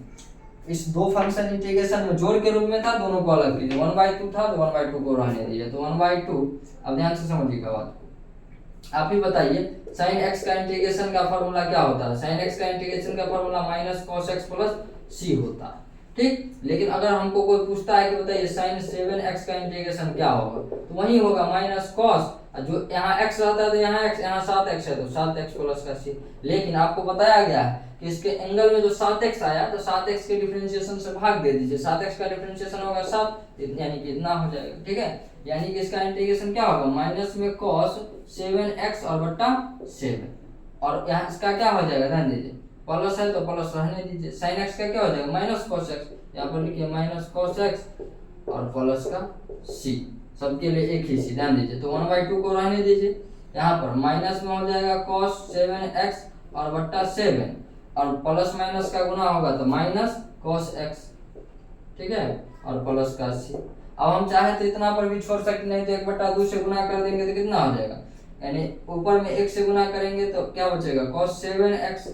इस दो फंक्शन इंटीग्रेशन में जोड़ के रूप में था, दोनों को अलग कीजिए। 1/2 था तो 1/2 को रहने दीजिए, तो 1/2। अब ध्यान से समझिएगा बात को, आप ही बताइए साइन एक्स का इंटीग्रेशन का फॉर्मूला क्या होता है? साइन एक्स का इंटीग्रेशन का formula minus cos x plus c होता है, ठीक। लेकिन अगर हमको कोई पूछता है कि बताइए साइन 7x का इंटीग्रेशन क्या होगा, तो वही होगा माइनस कॉस, जो यहाँ x रहता है तो यहाँ x, यहाँ 7x है तो 7x प्लस का सी। लेकिन आपको बताया गया है कि इसके एंगल में जो 7x आया तो 7x के डिफरेंशिएशन से भाग दे दीजिए, 7x का डिफरेंशिएशन होगा 7, यानी कि इतना हो जाएगा, ठीक है। यानी कि इसका इंटीग्रेशन क्या होगा, माइनस में कॉस 7x और बट्टा 7, और यहाँ इसका क्या हो जाएगा, ध्यान दीजिए प्लस है तो प्लस रहने दीजिए। साइन एक्स का क्या हो जाएगा, माइनस कॉस एक्स, यहाँ पर लिखिए माइनस कॉस एक्स और प्लस का सी, सबके लिए एक ही सी, ध्यान दीजिए। तो 1/2 को रहने दीजिए, यहाँ पर माइनस में हो जाएगा कॉस 7x और बट्टा 7, और प्लस माइनस का गुना होगा तो माइनस कॉस एक्स, ठीक है, और प्लस का सी। अब हम चाहे तो इतना पर भी छोड़ सकते, नहीं तो 1/2 से गुना कर देंगे तो कितना हो जाएगा, यानी ऊपर में 1 से गुना करेंगे तो क्या बचेगा, कॉस 7x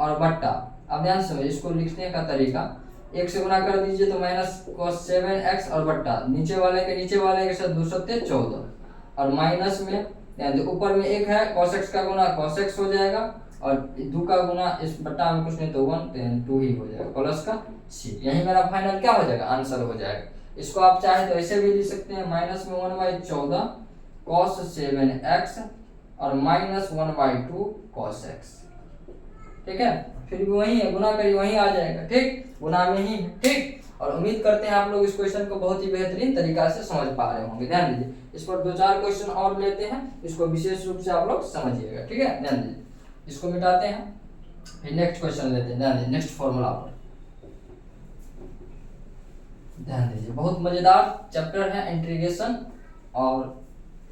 और बट्टा। अब ध्यान से इसको लिखने का तरीका, 1 से गुना कर दीजिए तो माइनस कॉस 7x और बट्टा, नीचे वाले के साथ 2 सत्ते 14, और माइनस में यानी ऊपर में 1 है, cos x का गुना cos x हो जाएगा, और 2 का गुना इस बट्टा में कुछ नहीं तो 1 2 ही हो जाएगा, प्लस का सी। यही मेरा फाइनल क्या हो जाएगा, आंसर हो जाएगा। इसको आप चाहे तो ऐसे भी लिख सकते हैं, माइनस में 1/14 cos 7x और माइनस 1/2 cos x, ठीक है। फिर भी वही है, गुना करिए वही आ जाएगा, ठीक, गुना में ही, ठीक। और उम्मीद करते हैं आप लोग इस क्वेश्चन को बहुत ही बेहतरीन तरीका से समझ पा रहे होंगे। ध्यान दीजिए, इस पर 2-4 क्वेश्चन और लेते हैं, इसको विशेष रूप से आप लोग समझिएगा, ठीक है। ध्यान दीजिए, इसको मिटाते हैं, फिर नेक्स्ट क्वेश्चन लेते हैं। ध्यान दीजिए, नेक्स्ट फॉर्मूला पर ध्यान दीजिए, बहुत मजेदार चैप्टर है इंटीग्रेशन, और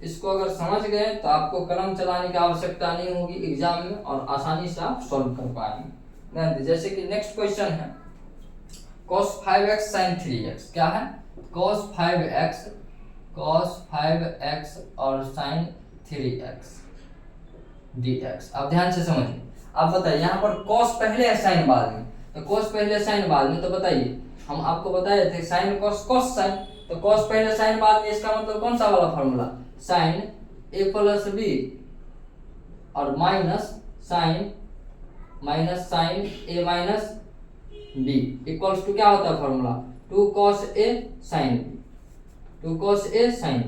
इसको अगर समझ गए तो आपको कलम चलाने की आवश्यकता नहीं होगी एग्जाम में, और आसानी से आप सॉल्व कर पाएंगे। ध्यान दीजिए, जैसे कि नेक्स्ट क्वेश्चन है cos 5x sin 3x, क्या है, cos 5x और sin 3x dx। अब ध्यान से समझिए, आप बताइए यहाँ पर cos पहले है sin बाद में, तो cos पहले sin बाद में, तो बताइए हम आपको बताए थे sin cos cos sin, तो cos पहले sin बाद में, इसका मतलब कौन सा वाला formula, sin a plus b और minus sin a minus b equals to क्या होता है formula, 2 cos a sin b, 2 cos a sin b।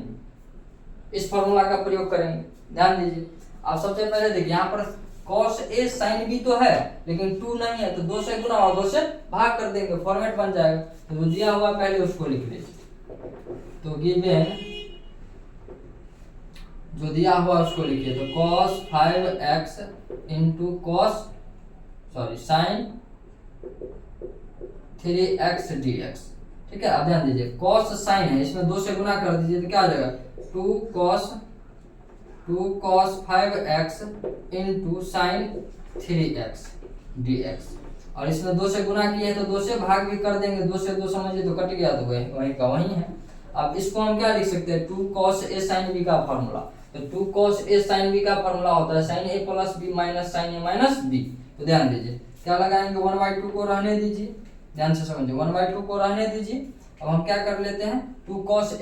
इस फॉर्मूला का प्रयोग करेंगे। ध्यान दीजिए, आप सबसे पहले देखिए यहाँ पर cos a sin b तो है, लेकिन 2 नहीं है, तो 2 से गुना और 2 से भाग कर देंगे, फॉर्मेट बन जाएगा। तो जो दिया हुआ पहले उसको लिख लीजिए, तो गिवन जो दिया हुआ उसको लिखिए, तो cos 5x into sin 3x dx, ठीक है। अब ध्यान दीजिए, cos sin है, इसमें 2 से गुना कर दीजिए तो क्या आ जाएगा, 2 cos 5x into sin 3x dx, और इसमें 2 से गुना किए तो 2 से भाग भी कर देंगे, 2 से 2 समझिए तो कट गया, तो वही का वही है। अब इसको हम क्या लिख सकते हैं, 2 cos a sin b का फॉर्मूला, तो 2 cos a sin b का फॉर्मूला होता है sin a plus b minus sin a minus b। तो ध्यान दीजिए क्या लगाएंगे, 1/2 को रहने दीजिए, ध्यान से समझिए, 1/2 को रहने दीजिए। अब हम क्या कर लेते हैं, 2 cos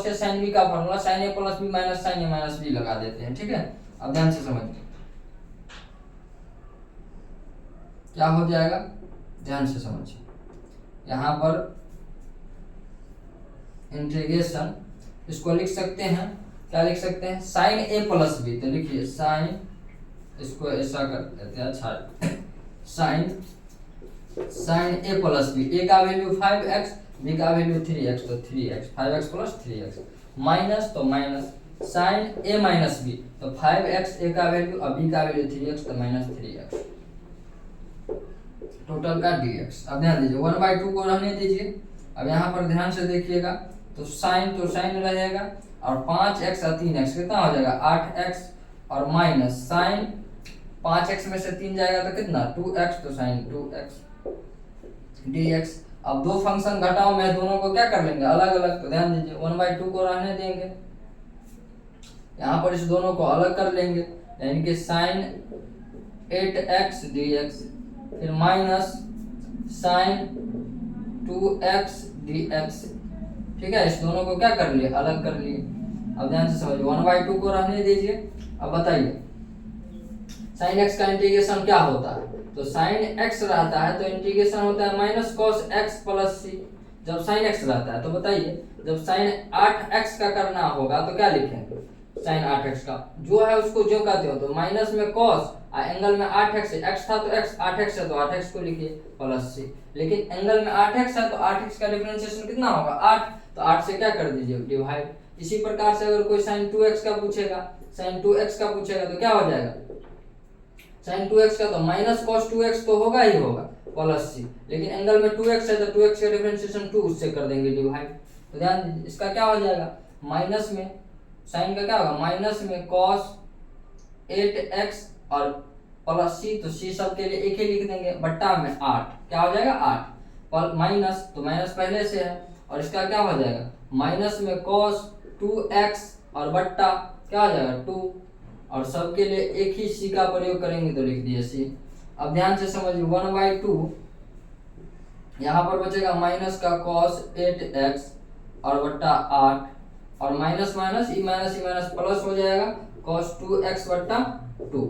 a sin b का formula sin a plus b minus sin a minus b लगा देते हैं, ठीक है। अब ध्यान से समझिए क्या हो जाएगा, ध्यान से समझिए, यहाँ पर इंटीग्रेशन इसको लिख सकते हैं, क्या लिख सकते हैं, sin a प्लस b, तो लिखिए sin, इसको ऐसा कर देते हैं, अच्छा sin a plus b, a का वैल्यू 5x, b का वैल्यू 3x, तो 3x 5x plus 3x minus, तो minus sin a minus b, तो 5x a का वैल्यू और b का वैल्यू 3x, तो माइनस 3x टोटल का dx। अब ध्यान दीजिए 1/2 को रहने दीजिए। अब यहाँ पर ध्यान से देखिएगा, तो साइन रहेगा, और 5x और 3x कितना हो जाएगा 8x, और माइनस साइन 5x में से 3 जाएगा तो कितना 2x, तो साइन 2x dx। अब दो फंक्शन घटाओ में, दोनों को क्या कर लेंगे अलग अलग, तो ध्यान दीजिए 1/2 को रहने देंगे, यहाँ पर इस दोनों को अलग कर लेंगे, यानी कि साइन 8x dx, फिर माइनस साइन 2x dx। ठीक है, इस दोनों को क्या कर लिए, अलग कर लिए। अब ध्यान से समझिए, 1/2 को रहने दीजिए। अब बताइए साइन x का इंटीग्रेशन क्या होता है, तो साइन x रहता है तो इंटीग्रेशन होता है minus cos x plus c। जब साइन x रहता है तो बताइए, जब साइन 8x का करना होगा तो क्या लिखेंगे, साइन 8x का जो है उसको जो कहते हो तो माइनस में कॉस, एंगल में 8x है, x था तो x, 8x है तो 8x को लिखिए प्लस c। लेकिन एंगल में 8x है तो 8x का डिफरेंशिएशन कितना होगा, 8, तो 8 से क्या कर दीजिए, डिवाइड। इसी प्रकार से अगर कोई साइन 2x का पूछेगा, साइन 2x का पूछेगा तो क्या हो जाएगा, साइन 2x का तो माइनस कॉस 2x तो होगा ही होगा प्लस c, लेकिन एंगल में 2x है तो 2x का डिफरेंशिएशन 2, उससे कर देंगे डिवाइड। तो ध्यान दीजिए, इसका क्या हो जाएगा, माइनस में साइन का क्या होगा, माइनस में कॉस 8x और प्लस c, तो c सब के लिए एक ही लिख देंगे, बट्टा में 8, क्या हो जाएगा 8, माइनस तो माइनस पहले से है, और इसका क्या हो जाएगा, माइनस में कॉस 2x और बट्टा क्या हो जाएगा 2, और सबके लिए एक ही c का प्रयोग करेंगे तो लिख दिए c। अब ध्यान से समझिए, 1/2 यहाँ पर बचेगा माइनस का cos 8x और बट्टा 8, और minus minus E minus plus हो जाएगा cos 2x बट्टा 2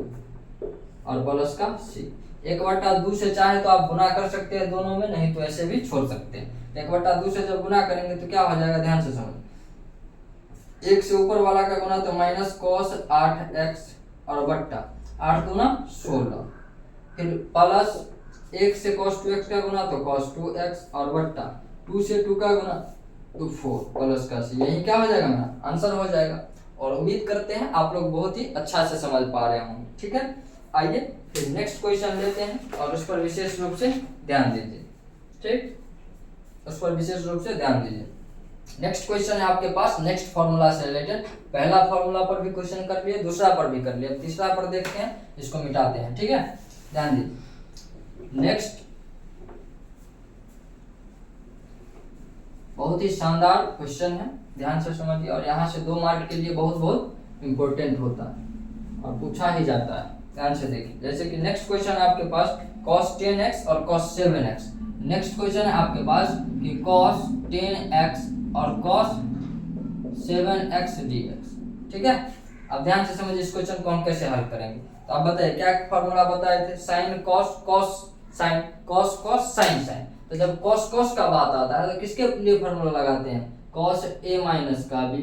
और प्लस का c। 1/2 से चाहे तो आप गुना कर सकते हैं दोनों में, नहीं तो ऐसे भी छोड़ सकते हैं। 1/2 से जब गुना करेंगे तो क्या हो जाएगा, ध्यान से समझ, एक से ऊपर वाला का गुना तो माइनस cos 8x और बट्टा 8 गुना 16, फिर प्लस 1 से cos 2x का गुना तो cos 2x और बट्टा 2 से 2 का गुना तो 4 प्लस का c। यही क्या हो जाएगा, मेरा आंसर हो जाएगा। और उम्मीद करते हैं आप लोग बहुत ही अच्छा से समझ पा रहे होंगे। ठीक है, आइए फिर नेक्स्ट क्वेश्चन लेते हैं और उस पर विशेष रूप से ध्यान दीजिए। ठीक, उस पर विशेष रूप से ध्यान दीजिए। नेक्स्ट क्वेश्चन है आपके पास नेक्स्ट फॉर्मूला से रिलेटेड। पहला फॉर्मूला पर भी क्वेश्चन कर लिए, दूसरा पर भी कर लिए, तीसरा पर देखते हैं, इसको मिटाते हैं। ठीक है, ध्यान दीजिए। नेक्स्ट बहुत ही शानदार क्वेश्चन है, ध्यान से समझिए, और यहाँ से 2 मार्क के लिए बहुत बहुत इंपॉर्टेंट होता है और पूछा ही जाता है। ध्यान से देखिए, जैसे कि नेक्स्ट क्वेश्चन है आपके पास cos 10x और cos 7x। नेक्स्ट क्वेश्चन है आपके पास कि cos 10x और cos 7x dx। ठीक है, अब ध्यान से समझिए इस क्वेश्चन को हम कैसे हल करेंगे। तो आप बताइए क्या फॉर्मूला बताए थे, sine cos cos sine cos cos sine sine. तो जब cos cos का बात आता है तो किसके लिए फॉर्मूला लगाते हैं, cos a माइनस का b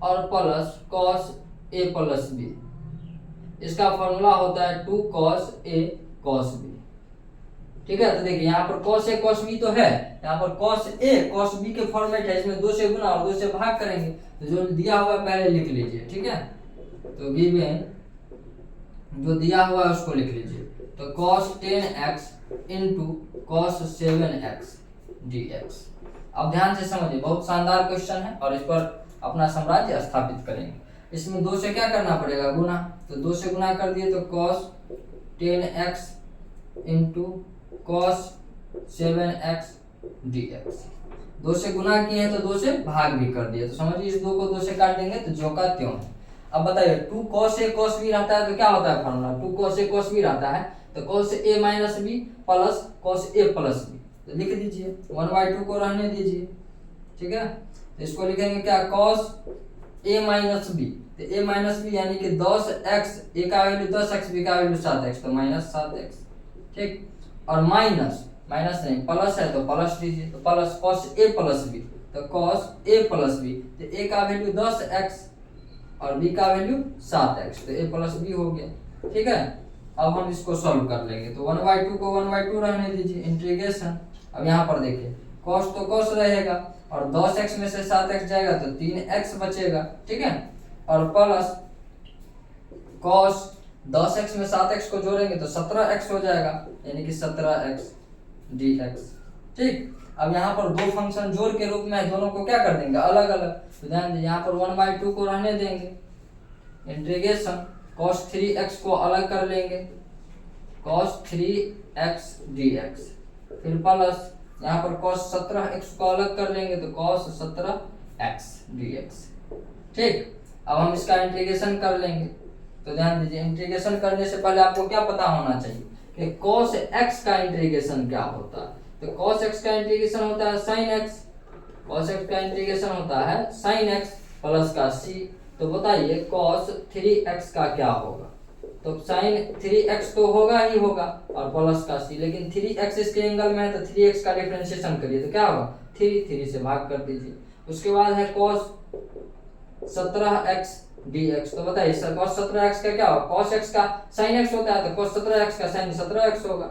और plus cos a plus b। इसका फॉर्मूला होता है 2 cos a cos b। ठीक है, तो देखिए यहाँ पर cos a cos b तो है, यहाँ पर cos a cos b के फॉर्मेट है, इसमें 2 से गुना और 2 से भाग करेंगे, तो जो दिया हुआ पहले लिख लीजिए। ठीक है, तो गिवन जो दिया हुआ है उसको लिख लीजिए, तो cos 10x into cos 7x dx। अब ध्यान से समझिए, बहुत शानदार क्वेश्चन है और इस पर अपना साम्राज्य स्थापित करेंगे। इसमें 2 से क्या करना पड़ेगा, गुना, तो 2 से गुना कर दिए तो cos 10x into cos 7x dx। 2 से गुना किए तो 2 से भाग भी कर दिए, तो समझिए इस 2 को 2 से काट देंगे तो जो का त्यों है। अब बताइए 2 cos a cos b रहता है तो क्या होता है formula, 2 cos a cos b रहता है तो cos a minus b plus cos a plus b, तो लिख दीजिए 1/2 को रहने दीजिए। ठीक है, तो इसको लिखेंगे क्या, cos a माइनस b, तो a माइनस b यानी कि 10x, a का वैल्यू 10x, b का वैल्यू 7x, तो माइनस 7x। ठीक, और माइनस माइनस नहीं प्लस है तो प्लस लीजिए, तो plus cos a plus b, तो cos a प्लस b, तो a का वैल्यू 10x और b का वैल्यू 7x, तो a प्लस b हो गया। ठीक है, अब हम इसको सॉल्व कर लेंगे, तो 1/2 को 1/2 रहने दीजिए, इंटीग्रेशन। अब यहाँ पर देखिए cos तो cos रहेगा और 10x में से 7x जाएगा तो 3x बचेगा। ठीक है, और प्लस cos 10x में 7x को जोड़ेंगे तो 17x हो जाएगा, यानी कि 17x dx। ठीक, अब यहाँ पर 2 फंक्शन जोड़ के रूप में दोनों को क्या कर देंगे, अलग अलग। तो ध्यान दीजिए, यहाँ पर 1/2 को रहने देंगे, इंटीग्रेशन cos 3x को अलग कर लेंगे, cos 3x dx, फिर प्लस यहाँ पर cos 17x को अलग कर लेंगे तो cos 17x dx। ठीक, अब हम इसका इंटीग्रेशन कर लेंगे। तो ध्यान दीजिए, इंटीग्रेशन करने से पहले आपको क्या पता होना चाहिए कि cos x का इंटीग्रेशन क्या होता है। तो cos x का इंटीग्रेशन होता है sin x, cos x का इंटीग्रेशन होता है sin x प्लस का c। तो बताइए cos 3x का क्या होगा। तो sin 3x तो होगा ही होगा और प्लस का c, लेकिन 3x इसके एंगल में है तो 3x का डिफरेंशिएशन करिए तो क्या होगा 3 से भाग कर दीजिए। उसके बाद है cos 17x dx। तो बताइए सर cos 17x का क्या होगा, cos x का sin x होता है तो cos 17x का sin 17x होगा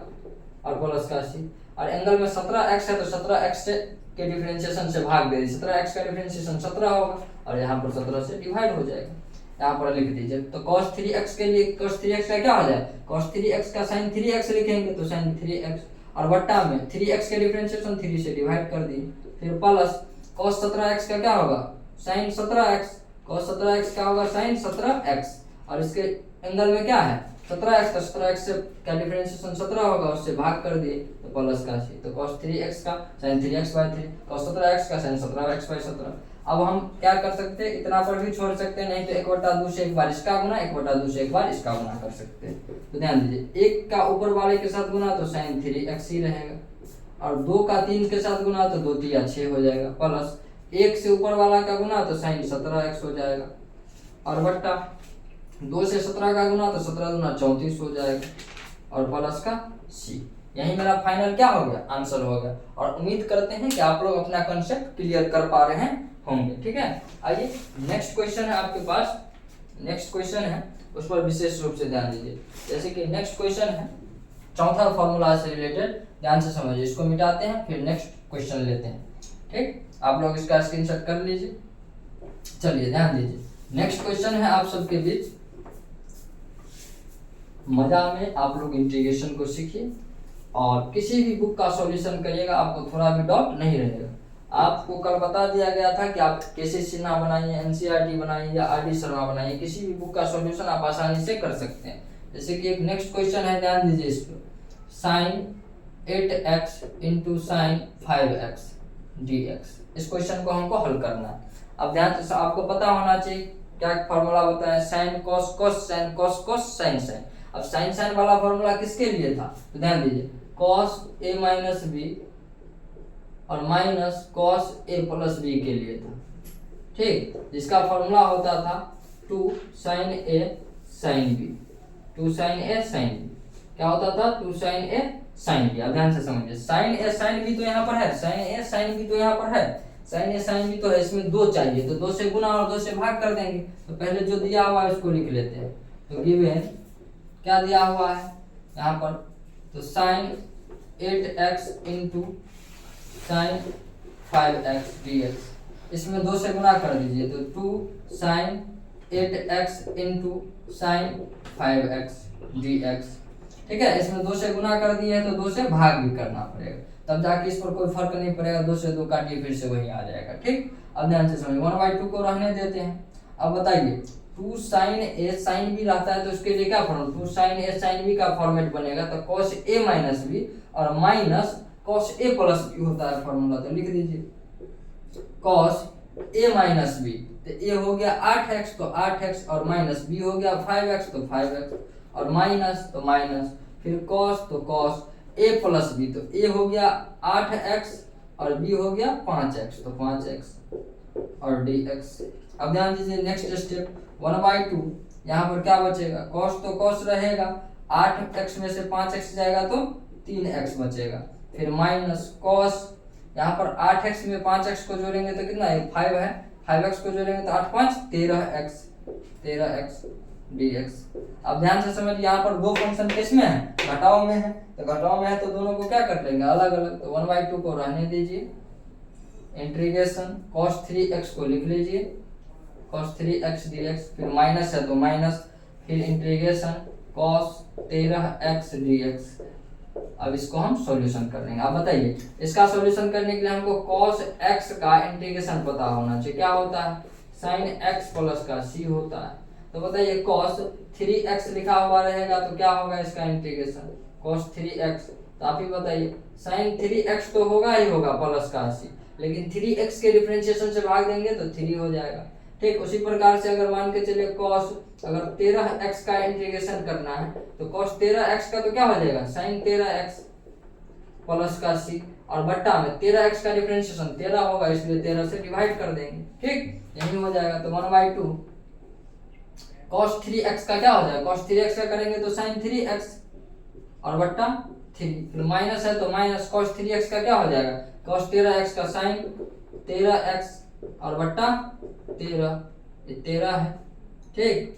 और प्लस का c। और एंगल में 17x है तो 17x से के डिफरेंशिएशन से भाग दे दीजिए, 17x का डिफरेंशिएशन 17 होगा और यहाँ पर 17 से डिवाइड हो जाएगा। यहाँ पर लिख दीजिए। तो cos 3x के लिए cos 3x का क्या हो जाए, cos 3x का sin 3x लिखेंगे तो sin 3x और बट्टा में 3x के डिफरेंशिएशन 3 से डिवाइड कर दिए, फिर प्लस cos 17x का क्या होगा sin 17x, cos 17x का होगा sin 17x और इसके एंगल में क्या है 17x, तो 17x से का डिफरेंशिएशन 17 होगा, उससे भाग कर दिए तो प्लस का c। तो cos 3x का sin 3x/3, cos 17x का sin 17x/17। अब हम क्या कर सकते हैं, इतना पर भी छोड़ सकते हैं, नहीं तो 1/2 से एक बार इसका गुना, 1/2 से एक बार इसका गुना कर सकते हैं। तो ध्यान दीजिए, 1 का ऊपर वाले के साथ गुना तो sin 3x ही रहेगा और 2 का 3 के साथ गुना तो 2 3 6 हो जाएगा, प्लस 1 से ऊपर वाला का गुना तो sin 17x हो जाएगा और बट्टा 2 से 17 का गुना तो 17 दूना 34 हो जाएगा और प्लस का c। यही मेरा फाइनल क्या हो गया, आंसर हो गया। और उम्मीद करते हैं कि आप लोग अपना कंसेप्ट क्लियर कर पा रहे होंगे। ठीक है, आइए नेक्स्ट क्वेश्चन है आपके पास, नेक्स्ट क्वेश्चन है उस पर विशेष रूप से ध्यान दीजिए। जैसे कि नेक्स्ट क्वेश्चन है चौथा फॉर्मूला से रिलेटेड, ध्यान से समझिए। इसको मिटाते हैं फिर नेक्स्ट क्वेश्चन लेते हैं। ठीक, आप लोग इसका स्क्रीनशॉट कर लीजिए। चलिए ध्यान दीजिए, नेक्स्ट क्वेश्चन है आप सबके बीच, मजा में आप लोग इंटीग्रेशन को सीखिए और किसी भी बुक का सॉल्यूशन करिएगा, आपको थोड़ा भी डाउट नहीं रहेगा। आपको कल बता दिया गया था कि आप कैसे सिन्हा बनाइए, एनसीईआरटी बनाइए या आरडी शर्मा बनाइए, किसी भी बुक का सॉल्यूशन आप आसानी से कर सकते हैं। जैसे कि एक नेक्स्ट क्वेश्चन है, ध्यान दीजिए इस पर, sin 8x into sine 5x dx। इस क्वेश्चन को हमको हल करना है। अब ध्यान से आपको पता होना चाहिए क्या फॉर्मूला होता है, sin cos cos sin cos cos sin sin। अब sin sin वाला फॉर्मूला किसके लिए था, तो ध्यान दीजिए cos a माइनस b और minus cos a plus b के लिए था। ठीक, जिसका फॉर्मूला होता था 2 sin a sin b, 2 sin a sin b। क्या होता था, 2 sin a sin b। अब ध्यान से समझिए, sin a sin b तो यहाँ पर है, sin a sin b तो यहाँ पर है, sin a sin b तो है, इसमें 2 चाहिए तो 2 से गुना और 2 से भाग कर देंगे। तो पहले जो दिया हुआ है उसको लिख लेते हैं। तो गिवन क्या दिया हुआ है यहाँ पर, तो sin 8x into sine 5x dx, इसमें 2 से गुना कर दीजिए तो 2 sin 8x into sine 5x dx। ठीक है, इसमें 2 से गुना कर दिए तो 2 से भाग भी करना पड़ेगा, तब जाके इस पर कोई फर्क नहीं पड़ेगा, 2 से 2 काटिए फिर से वही आ जाएगा। ठीक, अब ध्यान से समझिए, 1/2 को रहने देते हैं। अब बताइए 2 sin a sin b रहता है तो उसके लिए क्या formula, 2 sin a sin b का फॉर्मेट बनेगा तो cos a माइनस b और minus cos a plus b होता है फॉर्मूला। तो लिख दीजिए cos a माइनस b, तो a हो गया 8x तो 8x और माइनस b हो गया 5x तो 5x और माइनस तो माइनस, फिर cos तो cos a प्लस b, तो a हो गया 8x और b हो गया 5x तो 5x और dx। अब ध्यान दीजिए नेक्स्ट स्टेप 1/2, यहाँ पर क्या बचेगा, cos तो cos रहेगा, 8x में से 5x जाएगा तो 3x बचेगा, फिर माइनस cos, यहाँ पर 8x में 5x को जोड़ेंगे तो कितना है 5 है, 5x को जोड़ेंगे तो 8 5 13x dx। अब ध्यान से समझिए, यहाँ पर 2 फंक्शन किसमें है, घटाव में है, तो घटाव में है तो दोनों को क्या कर लेंगे अलग अलग। तो 1/2 को रहने दीजिए, इंटीग्रेशन cos 3x को लिख लीजिए cos 3x dx, फिर माइनस है तो माइनस, फिर इंटीग्रेशन cos 13x dx। अब इसको हम सॉल्यूशन कर लेंगे। अब बताइए इसका सॉल्यूशन करने के लिए हमको cos x का इंटीग्रेशन पता होना चाहिए, क्या होता है sin x प्लस का c होता है। तो बताइए cos 3x लिखा हुआ रहेगा तो क्या होगा इसका इंटीग्रेशन cos 3x, तो आप ही बताइए sin 3x तो होगा ही होगा प्लस का c, लेकिन 3x के डिफरेंशिएशन से भाग देंगे तो 3 हो जाएगा, ठीक, उसी प्रकार से अगर मान के चले cos, अगर 13x का इंटीग्रेशन करना है तो cos 13x का तो क्या हो जाएगा sin 13x प्लस का c, और बट्टा में 13x का डिफरेंशिएशन 13 होगा, इसलिए 13 से डिवाइड कर देंगे। ठीक, यही हो जाएगा। तो 1/2 cos 3x का क्या हो जाएगा, cos 3x का करेंगे तो sin 3x और बट्टा 3, फिर माइनस है तो माइनस cos 3x का क्या हो जाएगा, cos 13x का sin 13x और बट्टा 13, ये 13 है। ठीक,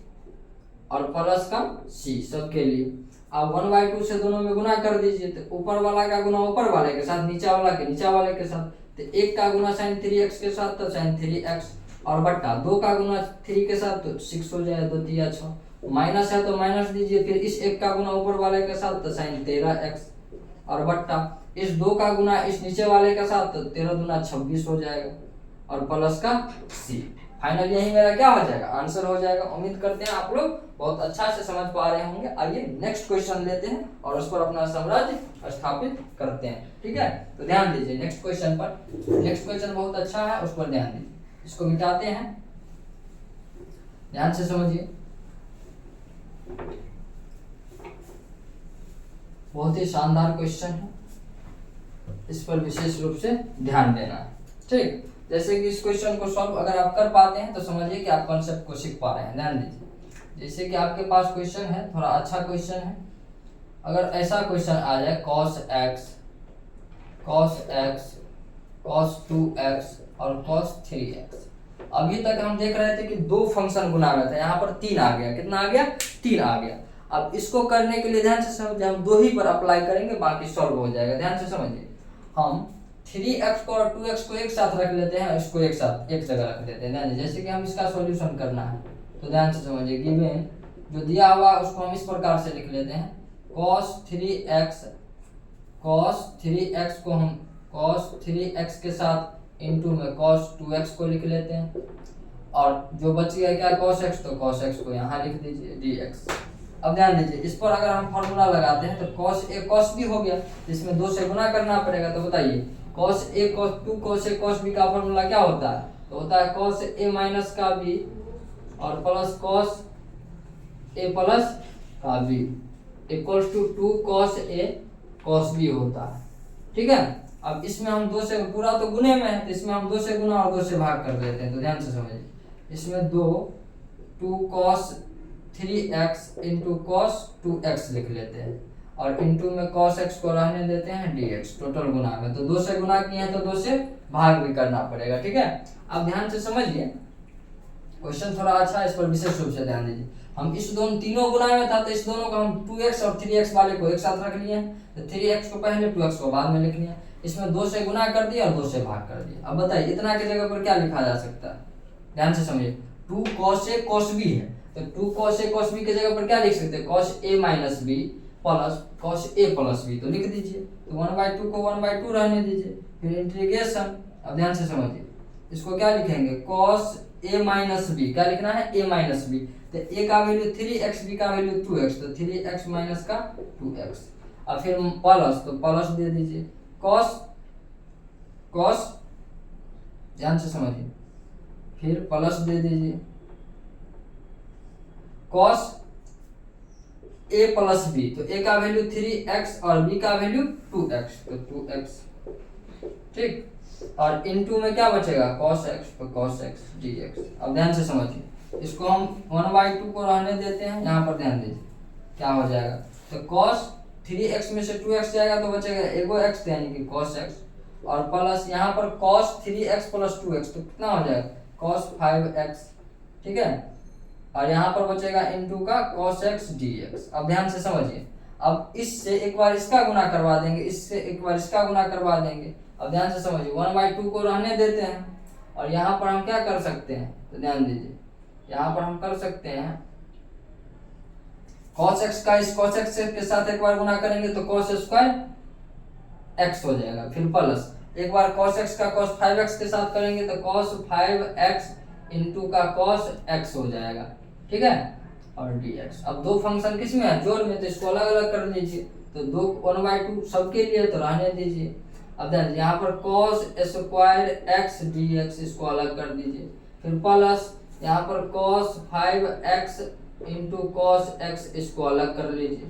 और प्लस का c सबके लिए। अब 1/2 से दोनों में गुना कर दीजिए, तो ऊपर वाला का गुना ऊपर वाले के साथ, नीचा वाला के नीचा वाले के साथ, तो 1 का गुना sin 3x के साथ तो sin 3x और बट्टा 2 का गुना 3 के साथ तो 6 हो जाए, 2 3 6, माइनस है तो माइनस दीजिए, फिर इस 1 का गुना ऊपर वाले के साथ तो sin 13x और बट्टा इस 2 का गुना इस नीचे वाले के साथ तो 13 दूना 26 हो जाएगा, और प्लस का c। फाइनल यही मेरा क्या हो जाएगा, आंसर हो जाएगा। उम्मीद करते हैं आप लोग बहुत अच्छा से समझ पा रहे होंगे। आइए नेक्स्ट क्वेश्चन लेते हैं और उस पर अपना साम्राज्य स्थापित करते हैं। ठीक है, तो ध्यान दीजिए नेक्स्ट क्वेश्चन पर। नेक्स्ट क्वेश्चन बहुत अच्छा है, उस पर ध्यान दीजिए। इसको मिटाते हैं, ध्यान से समझिए, बहुत ही शानदार क्वेश्चन है, इस पर विशेष रूप से ध्यान देना है। ठीक, जैसे कि इस क्वेश्चन को सॉल्व अगर आप कर पाते हैं तो समझिए कि आप कॉन्सेप्ट को सीख पा रहे हैं। ध्यान दीजिए, जैसे कि आपके पास क्वेश्चन है, थोड़ा अच्छा क्वेश्चन है। अगर ऐसा क्वेश्चन आ जाए cos x, cos 2x और cos 3x। अभी तक हम देख रहे थे कि 2 फंक्शन गुना में था, यहाँ पर 3 आ गया। कितना आ गया, 3 आ गया। अब इसको करने के लिए ध्यान से समझिए, हम 2 ही पर अप्लाई करेंगे, बाकी सॉल्व हो जाएगा। ध्यान से समझिए, हम 3x को और 2x को एक साथ रख लेते हैं, इसको एक साथ एक जगह रख लेते हैं। ध्यान दीजिए, जैसे कि हम इसका सॉल्यूशन करना है तो ध्यान से समझिए, गिवन जो दिया हुआ उसको हम इस प्रकार से लिख लेते हैं, cos 3x को हम cos 3x के साथ इनटू में cos 2x को लिख लेते हैं, और जो बच गया क्या cos x, तो cos x को यहाँ लिख दीजिए dx। अब ध्यान दीजिए, इस पर अगर हम फॉर्मूला लगाते हैं तो cos a cos b हो गया, जिसमें 2 से गुना करना पड़ेगा। तो बताइए cos a cos 2 cos a cos b का फॉर्मूला क्या होता है, तो होता है cos a माइनस का b और प्लस cos a प्लस का b equals to 2 cos a cos b होता है। ठीक है, अब इसमें हम 2 से, पूरा तो गुने में है, तो इसमें हम 2 से गुना और 2 से भाग कर देते हैं। तो ध्यान से समझिए, इसमें 2 cos 3x into cos 2x लिख लेते हैं, और इंटू में cos x को रहने देते हैं dx, टोटल गुना में। तो 2 से गुना किए हैं तो 2 से भाग भी करना पड़ेगा। ठीक है, अब ध्यान से समझिए, क्वेश्चन थोड़ा अच्छा है, इस पर विशेष रूप से ध्यान दीजिए। हम इस तीनों गुना में था, तो इस दोनों का हम 2x और 3x वाले को एक साथ रख लिए हैं, तो 3x को पहले 2x को बाद में लिख लिया। इसमें 2 से गुना कर दिया और 2 से भाग कर दिया। अब बताइए इतना की जगह पर क्या लिखा जा सकता है, ध्यान से समझिए, 2 cos a cos b है, तो 2 cos a cos b की जगह पर क्या लिख सकते हैं, cos a minus b plus cos a plus b, तो लिख दीजिए। तो 1/2 को 1/2 रहने दीजिए, फिर इंटीग्रेशन। अब ध्यान से समझिए, इसको क्या लिखेंगे, cos a माइनस b, क्या लिखना है, a माइनस b, तो a का वैल्यू 3x, b का वैल्यू 2x, तो 3x माइनस का 2x। अब फिर प्लस, तो प्लस दे दीजिए, cos ध्यान से समझिए, फिर प्लस दे दीजिए cos a प्लस b, तो a का वैल्यू 3x और b का वैल्यू 2x, तो 2x। ठीक, और इनटू में क्या बचेगा, cos x, तो cos x dx। अब ध्यान से समझिए, इसको हम 1/2 को रहने देते हैं, यहाँ पर ध्यान दीजिए क्या हो जाएगा, तो cos 3x में से 2x जाएगा तो बचेगा एगो x, यानी कि cos x, और प्लस यहाँ पर cos 3x प्लस 2x, तो कितना हो जाएगा, cos 5x। ठीक है, और यहाँ पर बचेगा इनटू का cos x dx। अब ध्यान से समझिए, अब इससे एक बार इसका गुना करवा देंगे, इससे एक बार इसका गुना करवा देंगे। अब ध्यान से समझिए, 1/2 को रहने देते हैं, और यहाँ पर हम क्या कर सकते हैं, तो ध्यान दीजिए, यहाँ पर हम कर सकते हैं cos x का इस cos x के साथ एक बार गुना करेंगे तो cos स्क्वायर x हो जाएगा, फिर प्लस एक बार cos x का cos 5x के साथ करेंगे तो cos 5x इंटू का cos x हो जाएगा। ठीक है, और dx। अब 2 फंक्शन किस में है, जोड़ में, तो इसको अलग अलग कर लीजिए, तो 1/2 सबके लिए तो रहने दीजिए। अब ध्यान यहाँ पर cos स्क्वायर x dx, इसको अलग कर दीजिए, फिर प्लस यहाँ पर cos 5x into cos x इसको अलग कर लीजिए।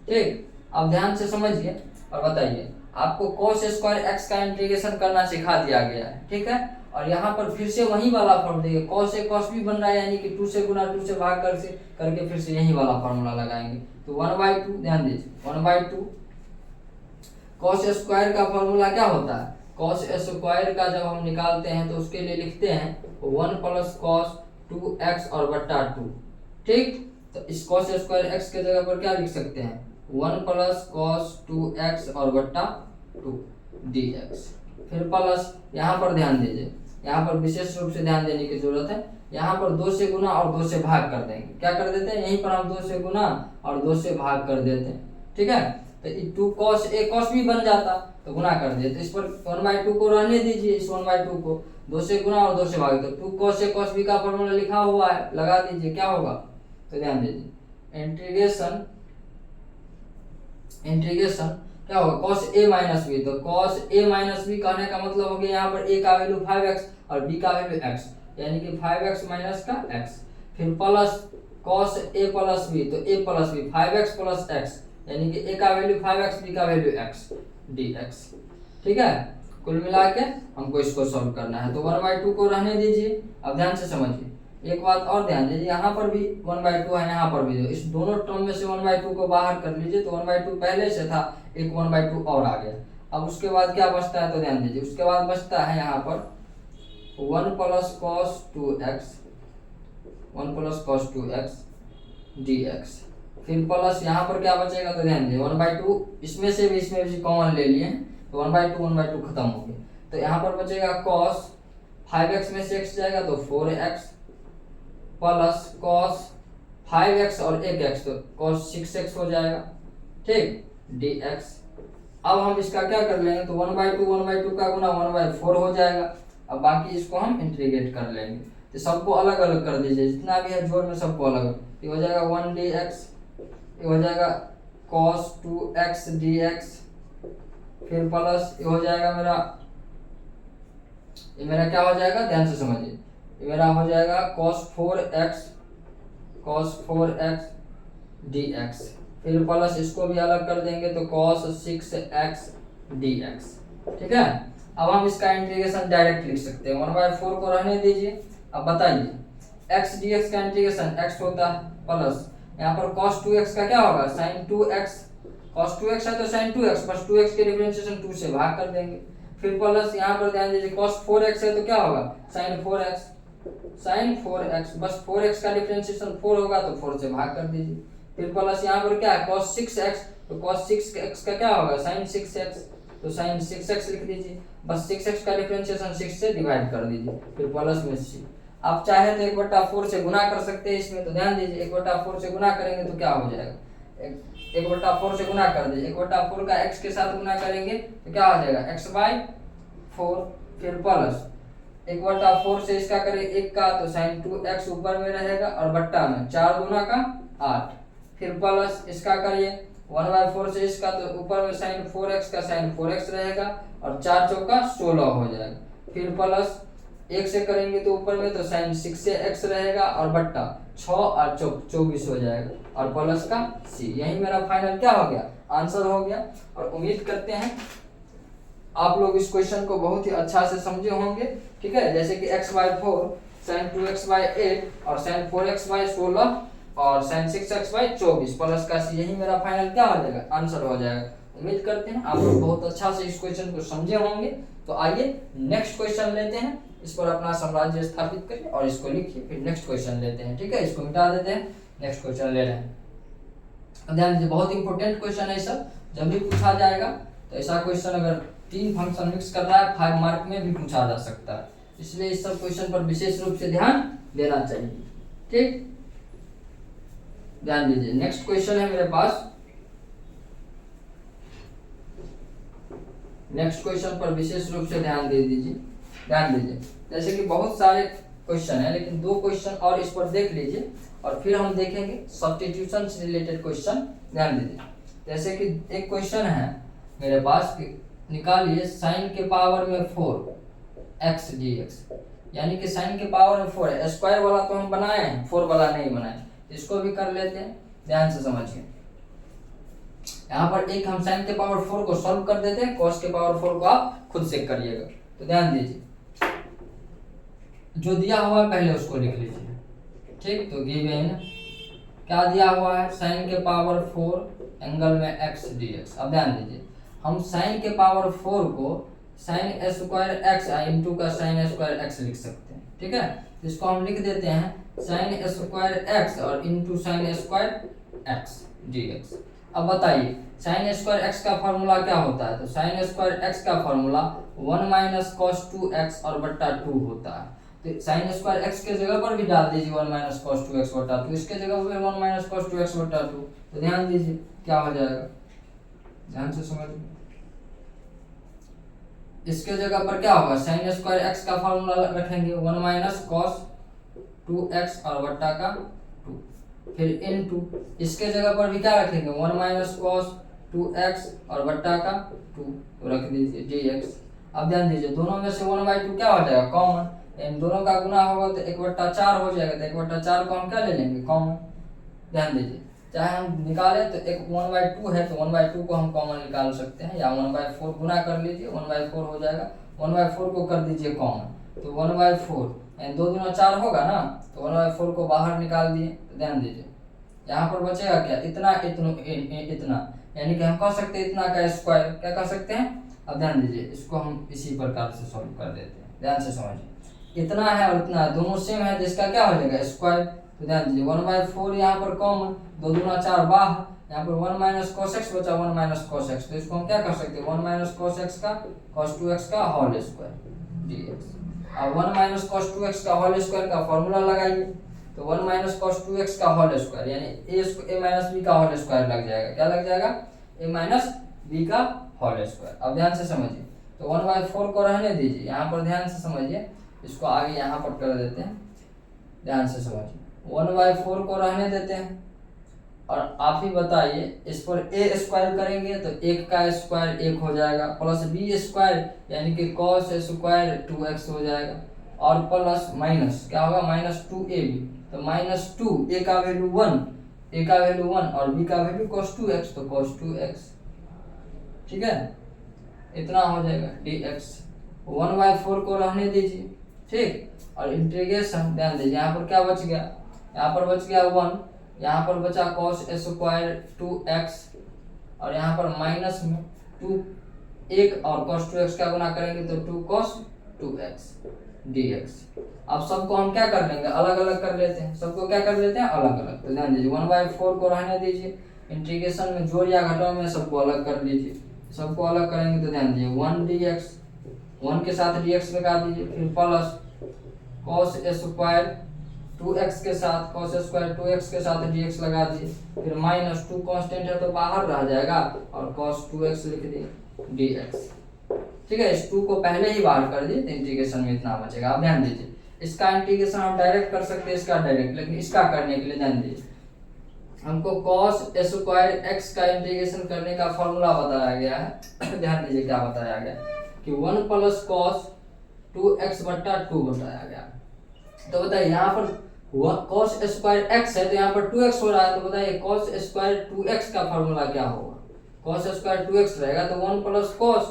ठीक, अब ध्यान से समझिए और बताइए। आपको cos स्क्वायर एक्स का इंटीग्रेशन करना सिखा दिया गया है, ठीक है। और यहाँ पर फिर से वही वाला फॉर्म देखिए, cos से cos भी बन रहा है, यानी कि 2 से गुना 2 से भाग करके फिर से यही वाला फॉर्मूला लगाएंगे। तो 1/2, ध्यान दीजिए 1/2 cos स्क्वायर का फॉर्मूला क्या होता है? cos स्क्वायर का जब हम निकालते हैं तो उसके लिए लिखते हैं 1 + cos 2x और बट्टा 2। ठीक, तो इस cos स्क्वायर x के जगह पर क्या लिख सकते हैं? 1 + cos 2x और बट्टा 2 dx। फिर प्लस, यहाँ पर ध्यान दीजिए, यहाँ पर विशेष रूप से ध्यान देने की जरूरत है। यहाँ पर 2 से गुना और 2 से भाग कर देंगे। क्या कर देते हैं? यहीं पर हम 2 से गुना और 2 से भाग कर देते हैं, ठीक है। तो 2 cos a cos भी बन जाता, तो गुना कर दिए। तो इस पर 1/2 को रहने दीजिए, इस 1/2 को 2 से गुना और 2 से भाग, तो 2 cos a cos b का फॉर्मूला लिखा हुआ है, लगा दीजिए। क्या होगा? तो ध्यान दीजिए, इंटीग्रेशन क्या होगा? cos a minus b. तो cos a माइनस बी कहने का मतलब हो गया यहाँ पर a का वैल्यू 5x और b का वैल्यू x, यानी कि 5x माइनस का x। फिर plus cos a plus b, तो a plus b 5x plus x, यानी कि a का वैल्यू 5x b का वैल्यू x dx। ठीक है, कुल मिला के हमको इसको सॉल्व करना है। तो 1/2 को रहने दीजिए। अब ध्यान से समझिए, एक बात और ध्यान दीजिए, यहाँ पर भी 1/2 है, यहाँ पर भी। इस दोनों टर्म में से 1/2 को बाहर कर लीजिए, तो 1/2 पहले से था, एक 1/2 और आ गया। अब उसके बाद क्या बचता है? तो ध्यान दीजिए, उसके बाद बचता है यहाँ पर 1 + cos 2x dx। फिर प्लस यहाँ पर क्या बचेगा? तो ध्यान दीजिए 1/2 इसमें से भी कॉमन ले लिए हैं, तो 1/2 खत्म हो गया। तो यहाँ पर बचेगा cos 5x में से x जाएगा तो 4x प्लस cos 5x और 1x, तो cos 6x हो जाएगा। ठीक, dx। अब हम इसका क्या कर लेंगे? तो 1/2 का गुना 1/4 हो जाएगा। अब बाकी इसको हम इंटीग्रेट कर लेंगे, तो सबको अलग अलग कर दीजिए, जितना भी है जोड़ में सबको अलग। ये हो जाएगा 1 dx, ये हो जाएगा cos 2x dx। फिर प्लस ये हो जाएगा मेरा क्या हो जाएगा? ध्यान से समझिए, ये मेरा हो जाएगा cos 4x dx। फिर प्लस इसको भी अलग कर देंगे, तो cos 6x dx। ठीक है, अब हम इसका इंटीग्रेशन डायरेक्ट लिख सकते हैं। 1/4 को रहने दीजिए। अब बताइए, x dx का इंटीग्रेशन x होता है, प्लस यहाँ पर cos 2x का क्या होगा? sin 2x। cos 2x है तो sin 2x, बस 2x के डिफरेंशिएशन 2 से भाग कर देंगे। फिर प्लस यहाँ पर ध्यान दीजिए, cos 4x है तो क्या होगा? sin 4x, बस 4x का डिफरेंशिएशन 4 होगा तो 4 से भाग कर दीजिए। फिर प्लस यहाँ पर क्या है? cos 6x, तो cos 6x का क्या होगा? sin 6x, तो sin 6x लिख दीजिए। बस 6x का डिफरेंशिएशन 6 से डिवाइड कर दीजिए, फिर प्लस में c। आप चाहे तो 1/4 से गुना कर सकते हैं इसमें, तो ध्यान दीजिए 1/4 से गुना करेंगे तो क्या हो जाएगा? 1/4 से गुना कर दीजिए, 1/4 का x के साथ गुना करेंगे तो क्या हो जाएगा? x/4। फिर प्लस 1/4 से इसका करें 1 का, तो sin 2x ऊपर में रहेगा और बट्टा में 4 दूना का 8। फिर प्लस इसका करिए 1/4 से इसका, तो ऊपर में sin 4x का sin 4x रहेगा और 4 चौका 16 हो जाएगा। फिर प्लस 1 से करेंगे तो ऊपर में तो sin 6x रहेगा और बट्टा 6 और 24 हो जाएगा और प्लस का c। यही मेरा फाइनल क्या हो गया? आंसर हो गया। और उम्मीद करते हैं आप लोग इस क्वेश्चन को बहुत ही अच्छा से समझे होंगे। ठीक है, जैसे कि x/4 sin 2x/8 और sin 4x/16 और sin 6x/24 प्लस का c, यही मेरा फाइनल क्या हो जाएगा? आंसर हो जाएगा। उम्मीद करते हैं आप लोग बहुत अच्छा से इस क्वेश्चन को समझे होंगे। तो आइए नेक्स्ट क्वेश्चन लेते हैं, इस पर अपना साम्राज्य स्थापित करिए और इसको लिखिए। फिर नेक्स्ट क्वेश्चन लेते हैं। ठीक है, इसको मिटा देते हैं, नेक्स्ट क्वेश्चन ले रहे हैं। ध्यान दीजिए, बहुत इंपॉर्टेंट क्वेश्चन है सब, जब भी पूछा जाएगा तो ऐसा क्वेश्चन अगर 3 फंक्शन मिक्स कर रहा है 5 मार्क में भी पूछा जा सकता है, इसलिए इस सब क्वेश्चन पर विशेष रूप से ध्यान देना चाहिए। ठीक, ध्यान दीजिए, नेक्स्ट क्वेश्चन है मेरे पास। नेक्स्ट क्वेश्चन पर विशेष रूप से ध्यान दे दीजिए। ध्यान दीजिए, जैसे कि बहुत सारे क्वेश्चन है, लेकिन 2 क्वेश्चन और इस पर देख लीजिए और फिर हम देखेंगे सब्स्टिट्यूशन से रिलेटेड क्वेश्चन। ध्यान दीजिए, जैसे कि एक क्वेश्चन है मेरे पास, निकालिए sin के पावर में 4 x dx। यानी कि साइन के पावर में 4 है। स्क्वायर वाला तो हम बनाए हैं, 4 वाला नहीं बनाए। इसको भी कर लेते हैं, ध्यान से समझिए। यहाँ पर एक हम साइन के पावर 4 को सॉल्व कर देते हैं, कॉस के पावर 4 को आप खुद से करिएगा। तो ध्यान दीजिए, जो दिया हुआ है पहले उसको लिख लीजिए, ठीक। तो गिवन क्या दिया हुआ है, साइन के पावर 4 एंगल में x dx। अब ध्यान दीजिए, हम साइन के पावर 4 को साइन स्क्वायर x इंटू का साइन स्क्वायर x लिख सकते हैं, ठीक है। तो इसको हम लिख देते हैं साइन स्क्वायर x और into sine square x dx। अब बताइए साइन स्क्वायर x का फॉर्मूला क्या होता है, तो साइन स्क्वायर x का फॉर्मूला 1 माइनस कॉस 2x और बट्टा 2 होता है। तो साइन स्क्वायर x के जगह पर भी डाल दीजिए 1 माइनस कॉस 2x बट्टा 2, इसके जगह पर 1 माइनस कॉस 2x बट्टा 2। तो ध्यान दीजिए क्या हो जाएगा, ध्यान से समझिए। इसके जगह पर क्या होगा, साइन स्क्वायर x का फॉर्मूला रखेंगे 1 माइनस कॉस 2x और बट्टा का 2, फिर इनटू इसके जगह पर भी क्या रखेंगे 1 माइनस कॉस 2x और बट्टा का 2, तो रख दीजिए dx। अब ध्यान दीजिए, दोनों में से 1/2 क्या हो जाएगा, कॉमन। इन दोनों का गुना होगा तो 1/4 हो जाएगा। तो 1/4 को हम क्या ले लेंगे, कॉमन। ध्यान दीजिए, चाहे हम निकाले तो एक 1/2 है, तो 1/2 को हम कॉमन निकाल सकते हैं, या 1/4 गुना कर लीजिए, 1/4 हो जाएगा। 1/4 को कर दीजिए कॉमन, तो 1/4 यानी 2 दूना 4 होगा ना, तो 1/4 को बाहर निकाल दिए। तो ध्यान दीजिए यहाँ पर बचेगा क्या, इतना इतना, यानी कि हम कह सकते हैं इतना का स्क्वायर, क्या कह सकते हैं। अब ध्यान दीजिए, इसको हम इसी प्रकार से सॉल्व कर देते हैं, ध्यान से समझिए। इतना है और इतना दोनों सेम है, जिसका क्या हो जाएगा स्क्वायर। तो ध्यान दीजिए 1/4 यहाँ पर कॉमन, 2 दूना 4 बाहर, यहाँ पर 1 माइनस कॉस एक्स बचा 1 माइनस कॉस एक्स। तो इसको हम क्या कर सकते हैं 1 माइनस कॉस एक्स का कॉस 2x का होल स्क्वायर dx। अब 1 माइनस कॉस 2x का होल स्क्वायर का फॉर्मूला लगाइए, तो 1 माइनस कॉस 2x का होल स्क्वायर यानी a माइनस b का होल स्क्वायर लग जाएगा। क्या लग जाएगा, a माइनस b का होल स्क्वायर। अब ध्यान से समझिए, तो 1/4 को रहने दीजिए, यहाँ पर ध्यान से समझिए, इसको आगे यहाँ पर कर देते हैं, ध्यान से समझिए। 1/4 को रहने देते हैं, और आप ही बताइए इस पर a स्क्वायर करेंगे तो 1 का स्क्वायर 1 हो जाएगा, प्लस b स्क्वायर यानी कि cos स्क्वायर 2x हो जाएगा, और प्लस माइनस क्या होगा माइनस 2ab। तो -2 a का वैल्यू 1, a का वैल्यू 1 और b का वैल्यू cos 2x, तो cos 2x, ठीक है। इतना हो जाएगा dx। 1/4 को रहने दीजिए, ठीक। और इंटीग्रेशन ध्यान दीजिए, यहाँ पर क्या बच गया, यहाँ पर बच गया 1, यहाँ पर बचा cos स्क्वायर 2x, और यहाँ पर माइनस में 2 1 और cos 2x का गुना करेंगे तो 2 cos 2x dx। अब सबको हम क्या कर लेंगे, अलग अलग कर लेते हैं, सबको क्या कर लेते हैं अलग अलग। तो ध्यान दीजिए 1/4 को रहने दीजिए, इंटीग्रेशन में जोड़ या घटाव में सबको अलग कर लीजिए। सबको अलग करेंगे तो ध्यान दीजिए 1 dx, 1 के साथ dx लगा दीजिए, फिर प्लस cos स्क्वायर 2x के साथ cos स्क्वायर 2x के साथ dx लगा दिए, फिर माइनस 2 कांस्टेंट है तो बाहर रह जाएगा, और cos 2x लिख दिए dx, ठीक है। इस 2 को पहले ही बाहर कर दिए तो इंटीग्रेशन में इतना बचेगा। अब ध्यान दीजिए, इसका इंटीग्रेशन हम डायरेक्ट कर सकते हैं, इसका डायरेक्ट, लेकिन इसका करने के लिए ध्यान दीजिए हमको cos स्क्वायर x का इंटीग्रेशन करने का फॉर्मूला बताया गया है। ध्यान दीजिए क्या बताया गया कि 1 प्लस cos 2x बट्टा 2 बताया गया। तो बताइए यहाँ पर cos स्क्वायर x है तो यहाँ पर 2x हो रहा है, तो बताइए cos स्क्वायर 2x का फॉर्मूला क्या होगा। cos स्क्वायर 2x रहेगा तो 1 प्लस cos,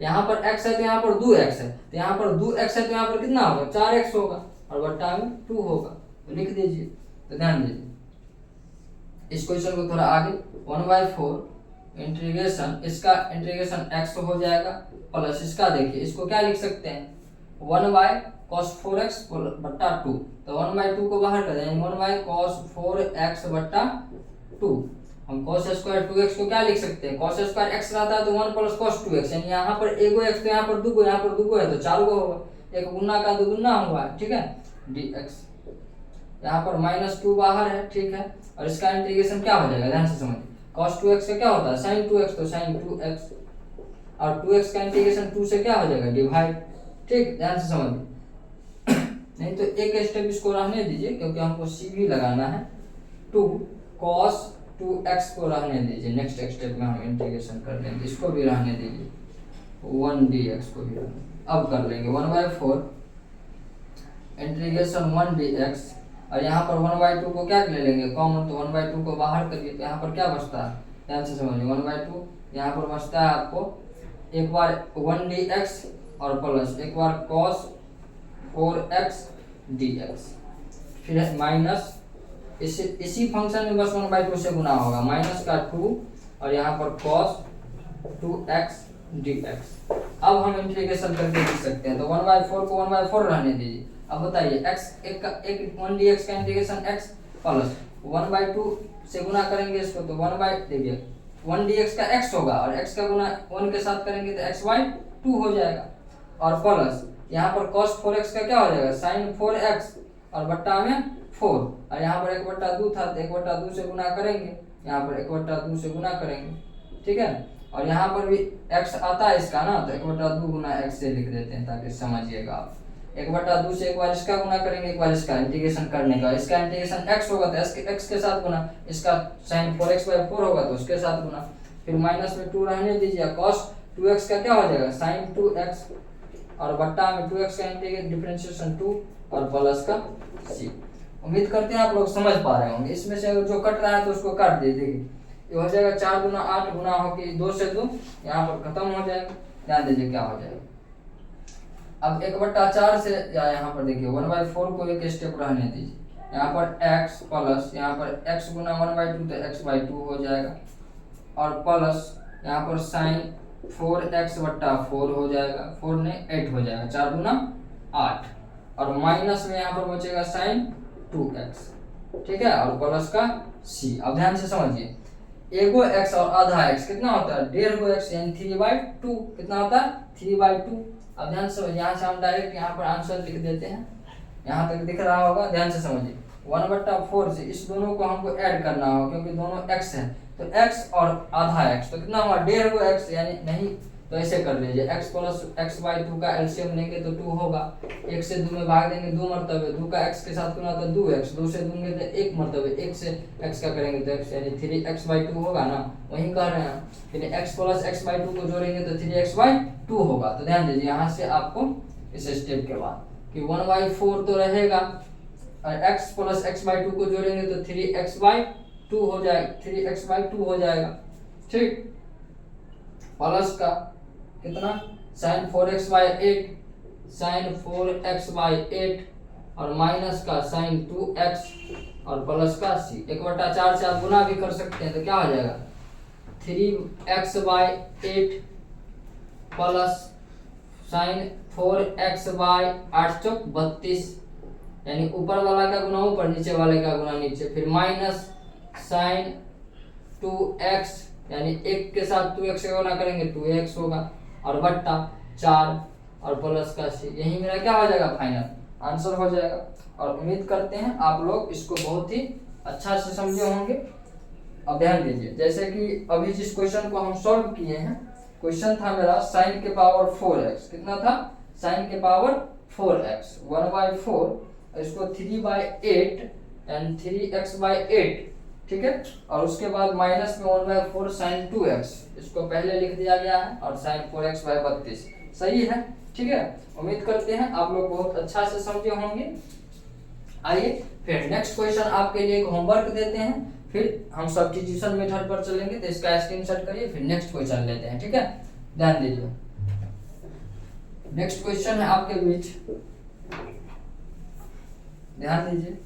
यहाँ पर x है तो यहाँ पर 2x है, तो यहाँ पर 2x है तो यहाँ पर कितना होगा 4x होगा, और बट्टा में 2 होगा, तो लिख दीजिए। तो ध्यान दीजिए इस क्वेश्चन को थोड़ा आगे, 1/4 इंटीग्रेशन, इसका इंटीग्रेशन x हो जाएगा, प्लस इसका देखिए इसको क्या लिख सकते हैं 1/cos 4x बट्टा 2। तो 1/2 को बाहर कर देंगे, 1/cos 4x बट्टा 2। हम cos स्क्वायर 2x को क्या लिख सकते हैं, cos स्क्वायर x रहता है तो 1 प्लस cos 2x, यानी यहाँ पर एगो x तो यहाँ पर दूगो, यहाँ पर दूगो है तो 4 गो होगा, एक गुना का दुगुना हुआ, ठीक है dx। यहाँ पर -2 बाहर है, ठीक है, और इसका इंटीग्रेशन क्या हो जाएगा, ध्यान से समझिए। cos 2x का क्या होता है sin 2x, तो sin 2x, और 2x का इंटीग्रेशन 2 से क्या हो जाएगा डिवाइड, ठीक, ध्यान से समझिए। नहीं तो एक स्टेप इसको रहने दीजिए क्योंकि हमको c भी लगाना है, 2 cos 2x को रहने दीजिए, नेक्स्ट स्टेप में हम इंटीग्रेशन कर लेंगे, इसको भी रहने दीजिए, 1 dx को भी रहने। अब कर लेंगे 1/4 इंटीग्रेशन 1 dx, और यहाँ पर 1/2 को क्या ले लेंगे कॉमन, तो 1/2 को बाहर करिए तो यहाँ पर क्या बचता है, ध्यान से समझिए 1/2 यहाँ पर बचता है आपको एक बार 1 dx और प्लस एक बार cos 4x dx, फिर माइनस इसी फंक्शन में बस 1/2 से गुना होगा, माइनस का 2 और यहाँ पर cos 2x dx। अब हम इंटीग्रेशन करके लिख सकते हैं, तो 1/4 को 1/4 रहने दीजिए। अब बताइए x एक 1 dx का इंटीग्रेशन x प्लस 1/2 से गुना करेंगे इसको तो 1 dx का x होगा, और x का गुना 1 के साथ करेंगे तो x/2 हो जाएगा, और प्लस यहाँ पर cos 4x का क्या हो जाएगा sin 4x और बट्टा में 4, और यहाँ पर 1/2 था तो 1/2 से गुना करेंगे, यहाँ पर 1/2 से गुना करेंगे, ठीक है। और यहाँ पर भी x आता है इसका ना, तो 1/2 गुना x से लिख देते हैं ताकि समझिएगा आप। 1/2 से एक बार इसका गुना करेंगे, एक बार इसका इंटीग्रेशन करने का, इसका इंटीग्रेशन x होगा तो x के साथ गुना, इसका sin 4x/4 होगा तो उसके साथ गुना, फिर माइनस में 2 रहने दीजिए, cos 2x का क्या हो जाएगा sin 2x और बट्टा में 2x का इंटीग्रेशन डिफरेंशिएशन 2 और प्लस का c। उम्मीद करते हैं आप लोग समझ पा रहे होंगे। इसमें से जो कट रहा है तो उसको काट दीजिए, ये हो जाएगा 4 गुना 8 गुना होके 2 से 2 यहाँ पर खत्म हो जाएगा, ध्यान दीजिए क्या हो जाएगा। अब 1/4 से या यहाँ पर देखिए 1/4 को एक स्टेप रहने दीजिए, यहाँ पर x प्लस यहाँ पर x गुना 1/2 तो x/2 हो जाएगा, और प्लस यहाँ पर sin 4x/4 हो जाएगा, 4 ने 8 हो जाएगा, 4 गुना 8, और माइनस में यहाँ पर बचेगा sin 2x, ठीक है, और प्लस का c। अब ध्यान से समझिए, एगो x और आधा x कितना होता है 1.5 x यानी 3/2 कितना होता है 3/2। अब ध्यान से यहाँ से हम डायरेक्ट यहाँ पर आंसर लिख देते हैं, यहाँ तक दिख रहा होगा, ध्यान से समझिए 1/4 से इस दोनों को हमको ऐड करना होगा क्योंकि दोनों x है, तो x और आधा x तो कितना हुआ 1.5 x, यानी नहीं तो ऐसे कर लीजिए x प्लस x/2 का एलसीएम लेंगे तो 2 होगा, 1 से 2 में भाग देंगे 2 मरतबे, 2 का x के साथ गुना तो 2x, 2 से दूंगे तो 1 मरतबे, 1 से x का करेंगे तो x यानी 3x/2 होगा ना, वही कह रहे हैं। फिर x प्लस x/2 को जोड़ेंगे तो 3x/2 होगा। तो ध्यान दीजिए यहाँ से आपको इस स्टेप के बाद कि 1/4 तो रहेगा, और x प्लस x/2 को जोड़ेंगे तो 3x/2 हो जाएगा, 3x/2 हो जाएगा, ठीक, प्लस का कितना sin 4x/8, sin 4x/8 और माइनस का sin 2x और प्लस का c। 1/4 से आप गुना भी कर सकते हैं तो क्या हो जाएगा 3x/8 प्लस sin 4x/8 चौक 32, यानी ऊपर वाला का गुना ऊपर नीचे वाले का गुना नीचे, फिर माइनस sin 2x यानी 1 के साथ 2x का गुना करेंगे 2x होगा, और बट्टा 4 और प्लस का c। यही मेरा क्या हो जाएगा फाइनल आंसर हो जाएगा। और उम्मीद करते हैं आप लोग इसको बहुत ही अच्छा से समझे होंगे। अब ध्यान दीजिए, जैसे कि अभी जिस क्वेश्चन को हम सॉल्व किए हैं, क्वेश्चन था मेरा sin के पावर 4x, कितना था sin के पावर 4x 1/4, इसको 3/8 एंड 3x/8, ठीक है, और उसके बाद माइनस में 1/4 sin 2x, इसको पहले लिख दिया गया है, और sin 4x/32 सही है, ठीक है। उम्मीद करते हैं आप लोग बहुत अच्छा से समझे होंगे। आइए फिर नेक्स्ट क्वेश्चन आपके लिए एक होमवर्क देते हैं, फिर हम सब्स्टिट्यूशन मेथड पर चलेंगे, तो इसका स्क्रीनशॉट करिए, फिर नेक्स्ट क्वेश्चन लेते हैं, ठीक है। ध्यान दीजिए, नेक्स्ट क्वेश्चन है आपके बीच, ध्यान दीजिए,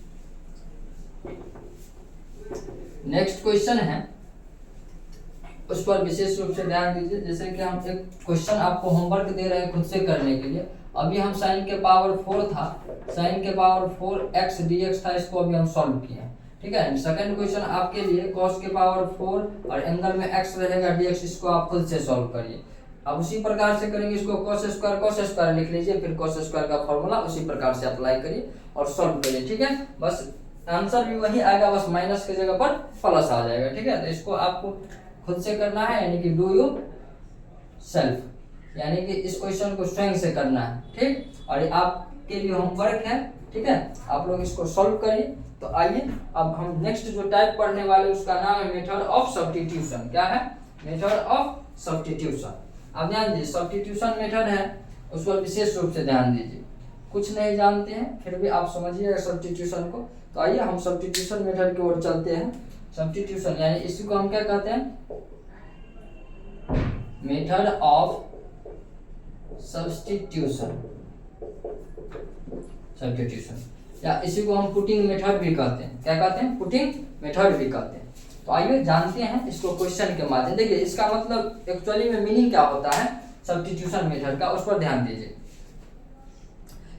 नेक्स्ट क्वेश्चन है उस पर विशेष रूप से ध्यान दीजिए। जैसे कि हम एक क्वेश्चन आपको होमवर्क दे रहे हैं खुद से करने के लिए। अभी हम sin के पावर 4 था, sin के पावर 4x dx था, इसको अभी हम सॉल्व किए हैं, ठीक है। सेकंड क्वेश्चन आपके लिए cos के पावर 4 और एंगल में x रहेगा dx, इसको आप खुद से सॉल्व करिए। अब उसी प्रकार से करेंगे, इसको cos स्क्वायर लिख लीजिए, फिर cos स्क्वायर का फॉर्मूला उसी प्रकार से अप्लाई करिए और सॉल्व करिए, ठीक है। बस आंसर भी वही आएगा, बस माइनस के जगह पर प्लस आ जाएगा, ठीक है। तो इसको आपको खुद से करना है, यानी कि डू यू सेल्फ, यानी कि इस क्वेश्चन को स्वयं से करना है, ठीक। और आपके लिए होमवर्क है, ठीक है, आप लोग इसको सॉल्व करिए। तो आइए अब हम नेक्स्ट जो टाइप पढ़ने वाले उसका नाम है मेथड ऑफ सब्स्टिट्यूशन। क्या है? Method of substitution. अब ध्यान दीजिए, सब्स्टिट्यूशन मेथड है, उस पर विशेष रूप से ध्यान दीजिए। कुछ नहीं जानते हैं फिर भी आप समझिए सब्स्टिट्यूशन को। तो आइए हम सब्स्टिट्यूशन मेथड की ओर चलते हैं। सब्स्टिट्यूशन यानी इसी को हम क्या कहते हैं, मेथड ऑफ सब्स्टिट्यूशन, सब्स्टिट्यूशन या इसी को हम पुटिंग मेथड भी कहते हैं। क्या कहते हैं, पुटिंग मेथड भी कहते हैं। तो आइए जानते हैं इसको क्वेश्चन के माध्यम। देखिए इसका मतलब एक्चुअली में मीनिंग क्या होता है सब्स्टिट्यूशन मेथड का, उस पर ध्यान दीजिए।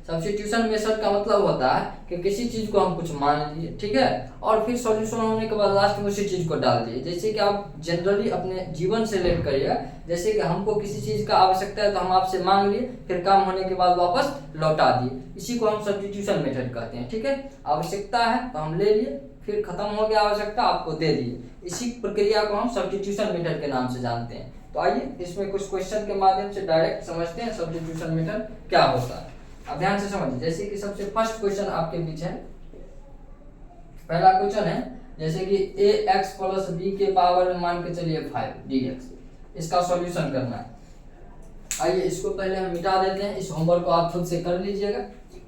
सब्स्टिट्यूशन मेथड का मतलब होता है कि किसी चीज को हम कुछ मान लिए, ठीक है, और फिर सॉल्यूशन होने के बाद लास्ट में उसी चीज को डाल दिए। जैसे कि आप जनरली अपने जीवन से रिलेट करिएगा, जैसे कि हमको किसी चीज का आवश्यकता है तो हम आपसे मांग लिए, फिर काम होने के बाद वापस लौटा दिए, इसी को हम सब्स्टिट्यूशन मेथड कहते हैं। ठीक है, आवश्यकता है तो हम ले लिए, फिर खत्म हो गया आवश्यकता आपको दे दिए, इसी प्रक्रिया को हम सब्स्टिट्यूशन मेथड के नाम से जानते हैं। तो आइए इसमें कुछ क्वेश्चन के माध्यम से डायरेक्ट समझते हैं सब्स्टिट्यूशन मेथड क्या होता है। अब ध्यान से समझिए, जैसे कि सबसे फर्स्ट क्वेश्चन आपके बीच है, पहला क्वेश्चन है जैसे कि ax प्लस b के पावर में मान के चलिए 5 dx, इसका सॉल्यूशन करना है। आइए इसको पहले हम मिटा देते हैं, इस होमवर्क को आप खुद से कर लीजिएगा।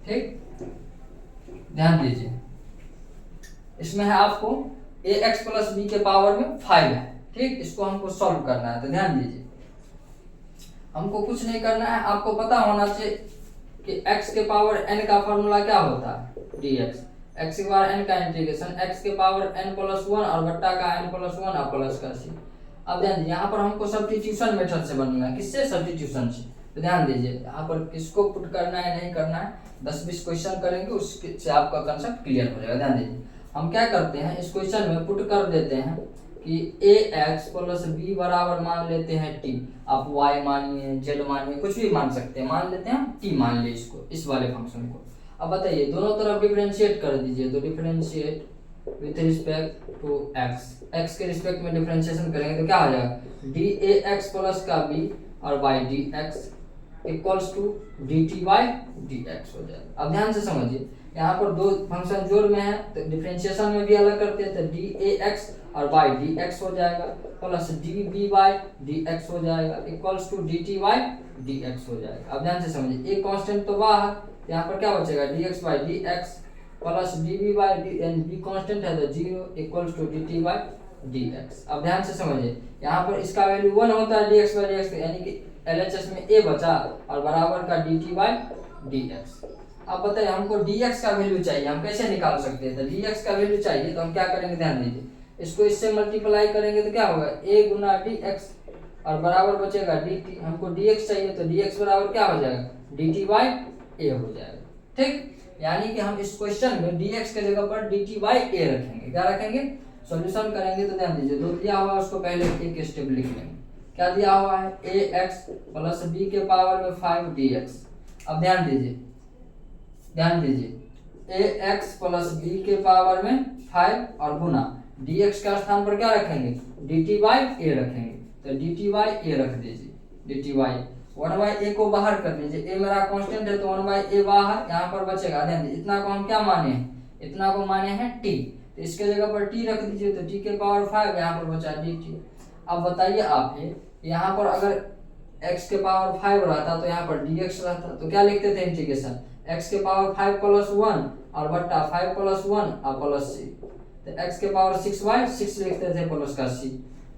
ठीक, ध्यान दीजिए, इसमें है आपको ax प्लस b के पावर में 5 है। ठीक, इसको हमको सॉल्व करना है। तो ध्यान दीजिए, हमको कुछ नहीं करना है, आपको पता होना चाहिए कि x के पावर n का फॉर्मूला क्या होता है, dx, x के पावर n का इंटीग्रेशन x के पावर n प्लस 1 और बट्टा का n प्लस 1 और प्लस का c। अब ध्यान दीजिए, यहाँ पर हमको सब्स्टिट्यूशन मेथड से बनना है। किससे, सब्स्टिट्यूशन से। तो ध्यान दीजिए, यहाँ पर किसको पुट करना है नहीं करना है, 10-20 क्वेश्चन करेंगे, उससे आपका कंसेप्ट क्लियर हो जाएगा। ध्यान दीजिए, हम क्या करते हैं, इस क्वेश्चन में पुट कर देते हैं कि ax प्लस b बराबर मान लेते हैं t, आप y मानिए, z मानिए, कुछ भी मान सकते हैं, मान लेते हैं t मान लिए इसको, इस वाले फंक्शन को। अब बताइए दोनों तरफ डिफरेंशिएट कर दीजिए। तो differentiate with respect to x, x के रिस्पेक्ट में डिफरेंशिएशन करेंगे तो क्या हो जाएगा, dAx प्लस का b और by dx equals to dt by dx हो जाएगा। अब ध्यान से समझिए, यहाँ पर दो फंक्शन जोड़ में है तो डिफरेंशिएशन में भी अलग करते हैं, तो dAx और by dx हो जाएगा प्लस dB by dx हो जाएगा equals to dt by dx हो जाएगा। अब ध्यान से समझिए, एक कांस्टेंट तो बाहर, यहाँ पर क्या बचेगा, dx by dx plus dB by b constant है तो 0 equals to dt by dx। अब ध्यान से समझिए, यहाँ पर इसका वैल्यू 1 होता है dx by dx, यानी कि LHS में a बचा और बराबर का dt by dx। अब बताइए हमको dx का वैल्यू चाहिए, हम कैसे निकाल सकते हैं। तो dx का वैल्यू चाहिए तो हम क्या करेंगे, ध्यान दीजिए, इसको इससे मल्टीप्लाई करेंगे तो क्या होगा, a गुना dx और बराबर बचेगा dt। हमको dx चाहिए तो dx बराबर क्या हो जाएगा, dt by a हो जाएगा। ठीक, यानी कि हम इस क्वेश्चन में dx के जगह पर dt by a रखेंगे। क्या रखेंगे, सॉल्यूशन करेंगे तो ध्यान दीजिए, दो दिया हुआ उसको पहले एक स्टेप लिख लेंगे। क्या दिया हुआ है, ax प्लस b के पावर में 5 dx। अब ध्यान दीजिए, ध्यान दीजिए, ax प्लस b के पावर में 5 और गुना dx के स्थान पर क्या रखेंगे, dt by a रखेंगे। तो dt by a रख दीजिए, dt by 1 by a को बाहर कर लीजिए, a मेरा कांस्टेंट है तो 1 by a बाहर, यहाँ पर बचेगा। ध्यान दीजिए, इतना को हम क्या माने हैं, इतना को माने हैं t, तो इसके जगह पर t रख दीजिए, तो t के पावर 5 यहाँ पर बचा dt। अब बताइए आप, यहाँ पर अगर x के पावर 5 रहता तो यहाँ पर dx रहता, तो क्या लिखते थे इंटीग्रेशन, x के पावर 5 प्लस 1 और बट्टा 5 प्लस 1 और प्लस c, तो x के पावर 6 by 6 लिखते थे प्लस का c।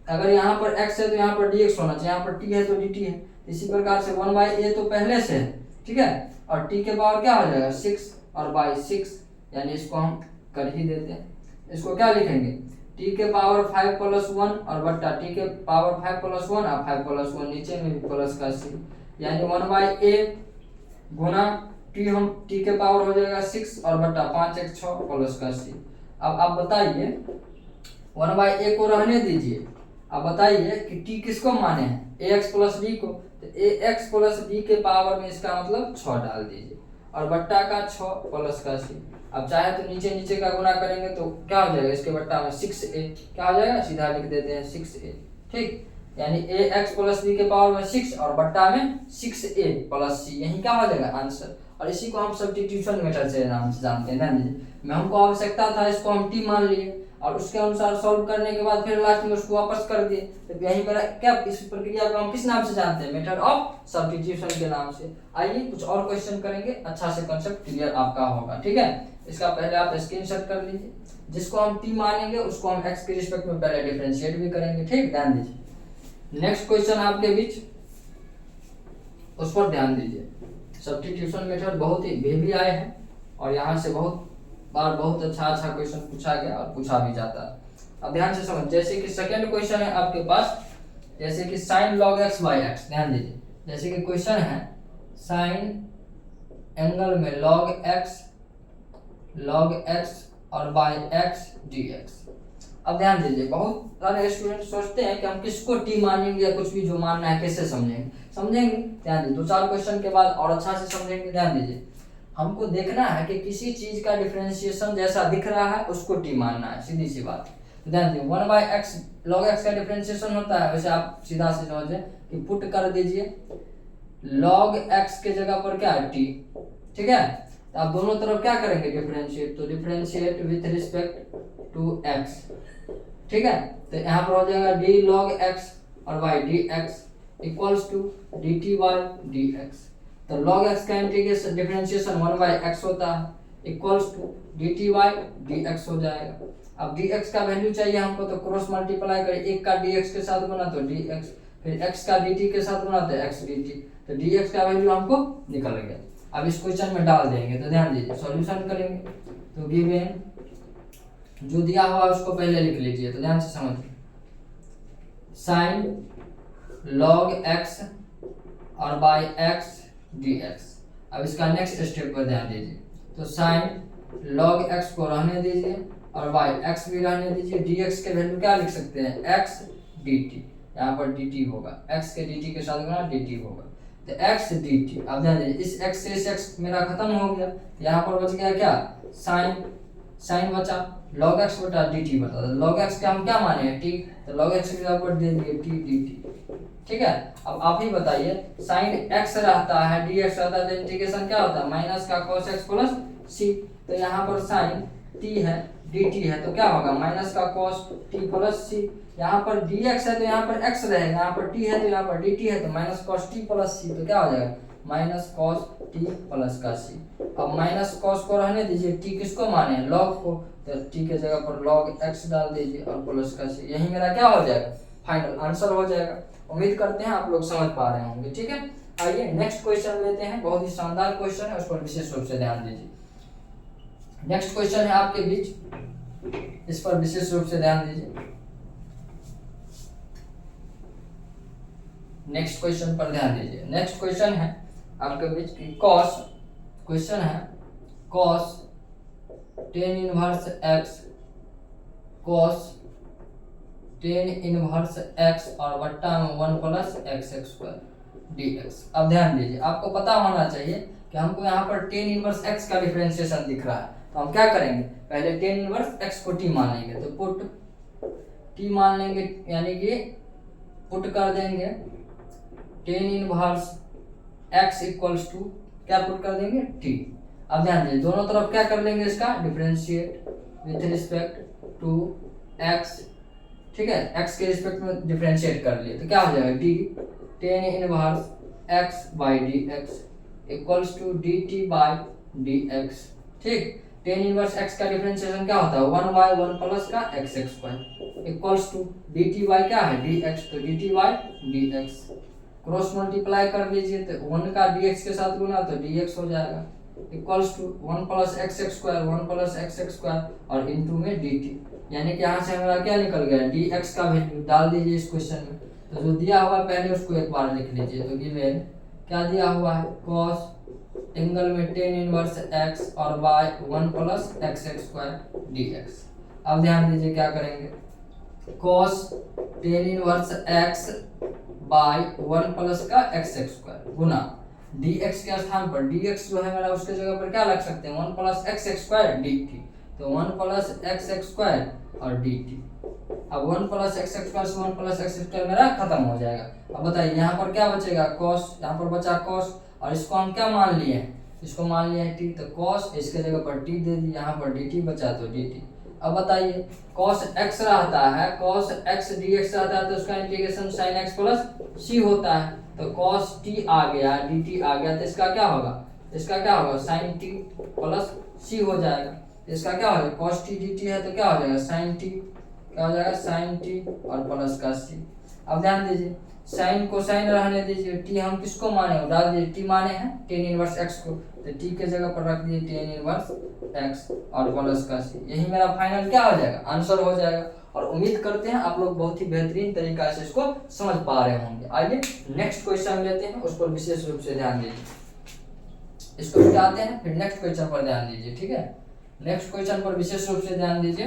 अगर यहाँ पर x है तो यहाँ पर dx होना चाहिए, यहाँ पर t है तो dt है। इसी प्रकार से 1 by a तो पहले से है, ठीक है, और t के पावर क्या हो जाएगा 6 और by 6, यानी इसको हम कर ही देते हैं। इसको क्या लिखेंगे, t के पावर 5 प्लस 1 और बट्टा t के पावर 5 प्लस 1 और 5 प्लस 1, नीचे में भी प्लस का c, यानी 1 by a गुना t, हम t के पावर हो जाएगा 6 और बट्टा 5 1 6 प्लस का c। अब आप बताइए 1 by a को रहने दीजिए, अब बताइए कि t किसको माने हैं, ax प्लस b को, तो ax प्लस b के पावर में इसका मतलब 6 डाल दीजिए और बट्टा का 6 प्लस का c। अब चाहे तो नीचे नीचे का गुना करेंगे तो क्या हो जाएगा, इसके बट्टा में 6a, क्या हो जाएगा, सीधा लिख देते हैं 6a। ठीक, यानी ax प्लस b के पावर में 6 और बट्टा में 6a प्लस c, यही क्या हो जाएगा आंसर। और इसी को हम सब्स्टिट्यूशन मेथड से नाम से जानते हैं। ध्यान दीजिए, मैं हमको आवश्यकता था इसको हम t मान लिए, और उसके अनुसार सॉल्व करने के बाद फिर लास्ट में उसको वापस कर दिए। तो यही मेरा क्या, इस प्रक्रिया को हम किस नाम से जानते हैं, मेथड ऑफ सब्स्टिट्यूशन के नाम से। आइए कुछ और क्वेश्चन करेंगे, अच्छा से कंसेप्ट क्लियर आपका होगा, ठीक है। इसका पहले आप स्क्रीनशॉट कर लीजिए। जिसको हम टी मानेंगे उसको हम एक्स के रिस्पेक्ट में पहले डिफरेंशिएट भी करेंगे, ठीक, ध्यान दीजिए। नेक्स्ट क्वेश्चन आपके बीच, उस पर ध्यान दीजिए। सब्स्टिट्यूशन मेथड बहुत ही भी आए हैं और यहाँ से बहुत बार बहुत अच्छा क्वेश्चन पूछा गया और पूछा भी जाता है। अब ध्यान से समझ, जैसे कि सेकंड क्वेश्चन है आपके पास, जैसे कि sign log x by x, ध्यान दीजिए। जैसे कि क्वेश्चन है साइन एंगल में लॉग एक्स और बाई एक्स डी एक्स। अब ध्यान दीजिए, बहुत सारे स्टूडेंट सोचते हैं कि हम किसको टी मानेंगे या कुछ भी जो मानना है कैसे समझेंगे। ध्यान दीजिए, 2-4 क्वेश्चन के बाद और अच्छा से समझेंगे। ध्यान दीजिए, हमको देखना है कि किसी चीज का डिफरेंशिएशन जैसा दिख रहा है उसको टी मानना है, सीधी सी बात। ध्यान दीजिए, 1 बाई एक्स लॉग एक्स का डिफरेंशिएशन होता है, वैसे आप सीधा से समझे कि पुट कर दीजिए लॉग एक्स के जगह पर क्या है टी, ठीक है। तो आप दोनों तरफ क्या करेंगे डिफरेंशिएट, तो differentiate with respect to x, ठीक है। तो यहाँ पर हो जाएगा डी लॉग एक्स और by d x equals to d t by d x. तो log x का इंटीग्रेशन डिफरेंशिएशन 1 बाई एक्स होता है equals to d t by d x हो जाएगा। अब dx का वैल्यू चाहिए हमको, तो क्रॉस मल्टीप्लाई करें, एक का dx के साथ गुना तो dx, फिर x का dt के साथ गुना तो x dt, तो dx का वैल्यू हमको निकल गया। अब इस क्वेश्चन में डाल देंगे, तो ध्यान दीजिए सॉल्यूशन करेंगे। तो गिवन जो दिया हुआ उसको पहले लिख लीजिए, तो ध्यान से समझिए। साइन log x और बाई x dx। अब इसका नेक्स्ट स्टेप पर ध्यान दीजिए। तो साइन log x को रहने दीजिए और बाई x भी रहने दीजिए। dx के वैल्यू क्या लिख सकते हैं, x dt, यहाँ पर dt होगा, x के dt के साथ गुना dt होगा, तो x dt। अब ध्यान दीजिए, इस x से इस x मेरा खत्म हो गया, तो यहाँ पर बच गया क्या, साइन बचा, log x बटा dt बता। तो log x का हम क्या माने हैं, t, तो log x की जगह पर दे दिए t dt, ठीक है। अब आप ही बताइए, साइन x रहता है dx रहता है, तो इंटीग्रेशन क्या होता है, माइनस का cos x प्लस c। तो यहाँ पर साइन t है dt है, तो क्या होगा माइनस का cos t प्लस c। यहाँ पर dx है तो यहाँ पर x रहेगा, यहाँ पर t है तो यहाँ पर dt है, तो minus cos t plus c, तो क्या हो जाएगा माइनस cos t प्लस का c। अब माइनस cos को रहने दीजिए, t किसको माने हैं, log को, तो t के जगह पर log x डाल दीजिए और प्लस का c। यही मेरा क्या हो जाएगा, फाइनल आंसर हो जाएगा। उम्मीद करते हैं आप लोग समझ पा रहे होंगे, ठीक है। आइए नेक्स्ट क्वेश्चन लेते हैं, बहुत ही शानदार क्वेश्चन है, उस पर विशेष रूप से ध्यान दीजिए। नेक्स्ट क्वेश्चन है आपके बीच, इस पर विशेष रूप से ध्यान दीजिए। नेक्स्ट क्वेश्चन पर ध्यान दीजिए। नेक्स्ट क्वेश्चन है आपके बीच की cos, क्वेश्चन है cos tan inverse x, cos tan inverse x और बट्टा में 1 प्लस एक्स स्क्वायर dx। अब ध्यान दीजिए, आपको पता होना चाहिए कि हमको यहाँ पर tan इनवर्स x का डिफरेंशिएशन दिख रहा है, तो हम क्या करेंगे, पहले tan इनवर्स x को t मान लेंगे, तो पुट t मान लेंगे, यानी कि पुट कर देंगे tan inverse x equals to क्या पुट कर देंगे t। अब ध्यान दीजिए, दोनों तरफ क्या कर लेंगे, इसका differentiate with respect to x, ठीक है, x के रिस्पेक्ट में डिफरेंशिएट कर लिए, तो क्या हो जाएगा d tan inverse x by dx equals to dt by dx, ठीक। tan इनवर्स x का डिफरेंशिएशन क्या होता है, 1 बाई 1 प्लस का x square equals to dt by क्या है dx, तो dt by dx cross multiply कर लीजिए, तो 1 का dx के साथ गुना तो dx हो जाएगा equals to 1 plus x square, 1 plus x square और इनटू में dt, यानी कि यहाँ से हमारा क्या निकल गया, dx का वैल्यू डाल दीजिए इस क्वेश्चन में। तो जो दिया हुआ है पहले उसको एक बार लिख लीजिए। तो गिवन क्या दिया हुआ है, cos एंगल में tan इनवर्स x और by 1 plus x square dx। अब ध्यान दीजिए क्या करेंगे, cos tan inverse x by 1 plus का एक्स स्क्वायर गुना dx के स्थान पर dx जो है मेरा उसके जगह पर क्या लग सकते हैं, 1 प्लस एक्स स्क्वायर dt, तो 1 प्लस एक्स स्क्वायर और dt। अब 1 प्लस एक्स स्क्वायर से 1 प्लस एक्स स्क्वायर मेरा खत्म हो जाएगा। अब बताइए यहाँ पर क्या बचेगा, cos, यहाँ पर बचा cos और इसको हम क्या मान लिए हैं, इसको मान लिया है t, तो cos इसके जगह पर t दे दी, यहाँ पर dt बचा तो dt। अब बताइए cos x रहता है, cos x dx रहता है तो उसका integration sin x plus c होता है, तो cos t आ गया dt आ गया, तो इसका क्या होगा, इसका क्या होगा sin t प्लस c हो जाएगा। इसका क्या हो जाएगा cos t dt है तो क्या हो जाएगा sin t, क्या हो जाएगा sin t और प्लस का c। अब ध्यान दीजिए साइन को साइन रहने दीजिए, टी हम किसको माने हो, डाल दीजिए टी माने हैं टेन इनवर्स एक्स को, तो टी के जगह पर रख दीजिए टेन इनवर्स एक्स और प्लस का सी। यही मेरा फाइनल क्या हो जाएगा, आंसर हो जाएगा। और उम्मीद करते हैं आप लोग बहुत ही बेहतरीन तरीका से इसको समझ पा रहे होंगे। आइए नेक्स्ट क्वेश्चन लेते हैं, उस पर विशेष रूप से ध्यान दीजिए। इसको मिटाते हैं फिर नेक्स्ट क्वेश्चन पर ध्यान दीजिए, ठीक है। नेक्स्ट क्वेश्चन पर विशेष रूप से ध्यान दीजिए।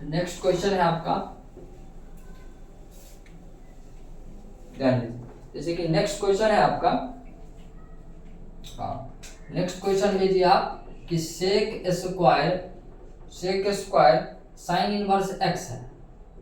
नेक्स्ट क्वेश्चन है आपका, ध्यान दीजिए, जैसे कि नेक्स्ट क्वेश्चन है आपका, हाँ नेक्स्ट क्वेश्चन लीजिए आप कि sec square sine inverse x है,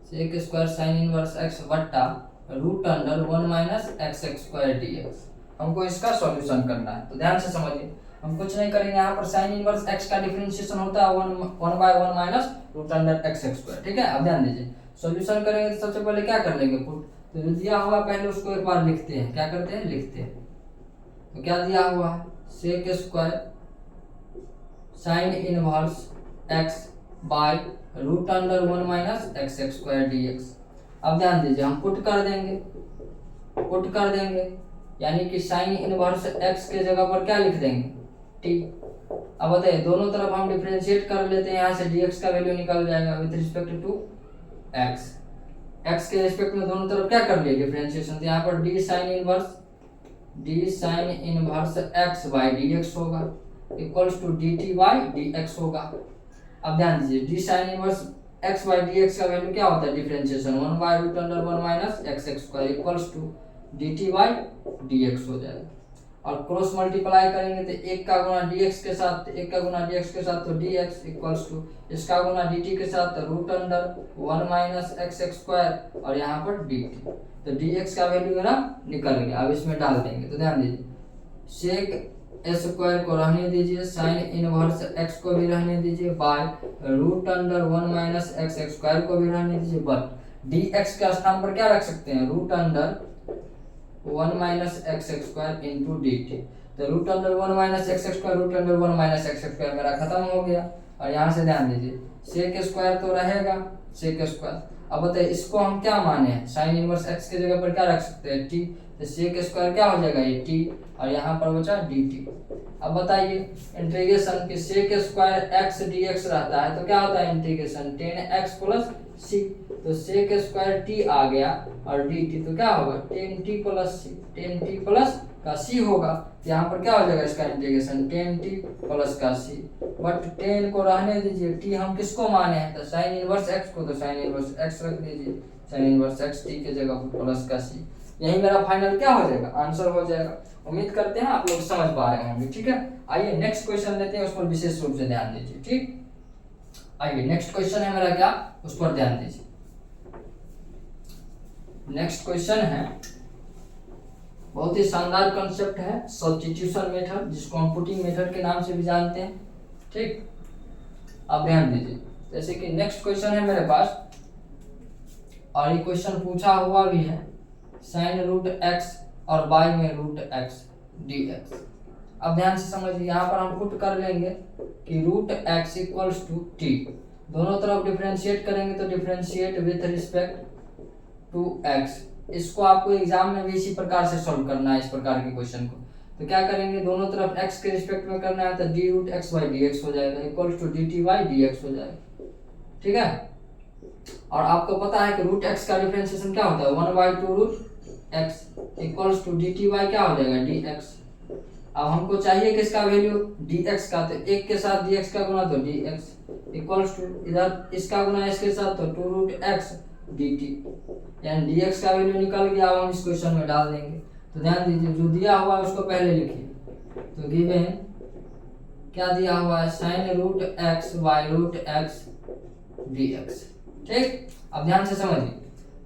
sec square sine inverse x बट्टा root under 1 minus x square d x. हमको इसका सॉल्यूशन करना है, तो ध्यान से समझिए। हम कुछ नहीं करेंगे, यहाँ पर साइन इनवर्स एक्स का डिफरेंशिएशन होता है 1/1 minus root under x square, ठीक है। अब ध्यान दीजिए सॉल्यूशन करेंगे तो सबसे पहले क्या कर लेंगे, पुट, तो जो दिया हुआ पहले उसको एक बार लिखते हैं, क्या करते हैं लिखते हैं। तो क्या दिया हुआ है sec square sine inverse x by root under 1 minus x square dx. अब ध्यान दीजिए हम पुट कर देंगे, यानी कि साइन इनवर्स एक्स के जगह पर क्या लिख देंगे टी। अब बताइए दोनों तरफ हम डिफरेंशिएट कर लेते हैं, यहाँ से dx का वैल्यू निकल जाएगा with respect to x, x के रिस्पेक्ट में दोनों तरफ क्या कर लिए डिफरेंशिएशन, तो यहाँ पर d sine inverse x by dx होगा equals to dt by dx होगा। अब ध्यान दीजिए d sine inverse x by dx का वैल्यू क्या होता है differentiation 1 by root under 1 minus x square equals to dt by dx हो जाएगा। और क्रॉस मल्टीप्लाई करेंगे तो एक का गुना dx के साथ, एक का गुना dx के साथ तो dx इक्वल्स टू इसका गुना dt के साथ तो root under 1 minus x square और यहाँ पर dt, तो dx का वैल्यू मेरा निकल गया। अब इसमें डाल देंगे, तो ध्यान दीजिए सेक स्क्वायर को रहने दीजिए, साइन इनवर्स x को भी रहने दीजिए, by root under 1 minus x square को भी रहने दीजिए, बट dx के स्थान पर क्या रख सकते हैं root under 1 minus x square into dt। तो root under 1 minus x square root under 1 minus x square मेरा खत्म हो गया। और यहाँ से ध्यान दीजिए सेक स्क्वायर तो रहेगा सेक स्क्वायर। अब बताइए इसको हम क्या माने हैं, साइन इनवर्स एक्स के जगह पर क्या रख सकते हैं टी, तो सेक स्क्वायर क्या हो जाएगा ये टी और यहाँ पर बचा dt। अब बताइए इंटीग्रेशन के सेक स्क्वायर एक्स dx रहता है तो क्या होता है इंटीग्रेशन 10x प्लस c, तो सेक स्क्वायर t आ गया और dt, तो क्या होगा 10t plus c, 10t plus का c होगा। तो यहाँ पर क्या हो जाएगा इसका इंटीग्रेशन 10t प्लस का c, बट 10 को रहने दीजिए, t हम किसको माने हैं तो साइन इनवर्स x को, तो साइन इनवर्स x रख दीजिए, साइन इनवर्स x t के जगह पर प्लस का c। यही मेरा फाइनल क्या हो जाएगा आंसर हो जाएगा। उम्मीद करते हैं आप लोग समझ पा रहे होंगे, ठीक है। आइए नेक्स्ट क्वेश्चन लेते हैं, उस पर विशेष रूप से ध्यान दीजिए, ठीक। आइए नेक्स्ट क्वेश्चन है मेरा क्या, उस पर ध्यान दीजिए। नेक्स्ट क्वेश्चन है बहुत ही शानदार कॉन्सेप्ट है, सब्स्टिट्यूशन मेथड, जिसको हम पुटिंग मेथड के नाम से भी जानते हैं, ठीक। अब ध्यान दीजिए जैसे कि नेक्स्ट क्वेश्चन है मेरे पास, और ये क्वेश्चन पूछा हुआ भी है साइन रूट एक्स और बाई में रूट एक्स dx। अब ध्यान से समझिए यहाँ पर हम पुट कर लेंगे कि root x equals to t, दोनों तरफ डिफरेंशिएट करेंगे तो differentiate with respect to x. इसको आपको एग्जाम में भी इसी प्रकार से सॉल्व करना है, इस प्रकार के क्वेश्चन को। तो क्या करेंगे दोनों तरफ x के रिस्पेक्ट में करना है तो d root x by dx हो जाएगा equals to dt by dx हो जाएगा, ठीक है। और आपको पता है कि रूट एक्स का डिफरेंशिएशन क्या होता है 1/2 root x equals to dt by क्या हो जाएगा dx। अब हमको चाहिए किसका वैल्यू dx का, तो एक के साथ dx का गुना तो dx इक्वल्स टू इधर इसका गुना इसके साथ तो 2 रूट एक्स dt, यानी dx का वैल्यू निकल गया। अब हम इस क्वेश्चन में डाल देंगे, तो ध्यान दीजिए जो दिया हुआ है उसको पहले लिखिए। तो गिवन क्या दिया हुआ है sine root x by root x dx, ठीक। अब ध्यान से समझिए,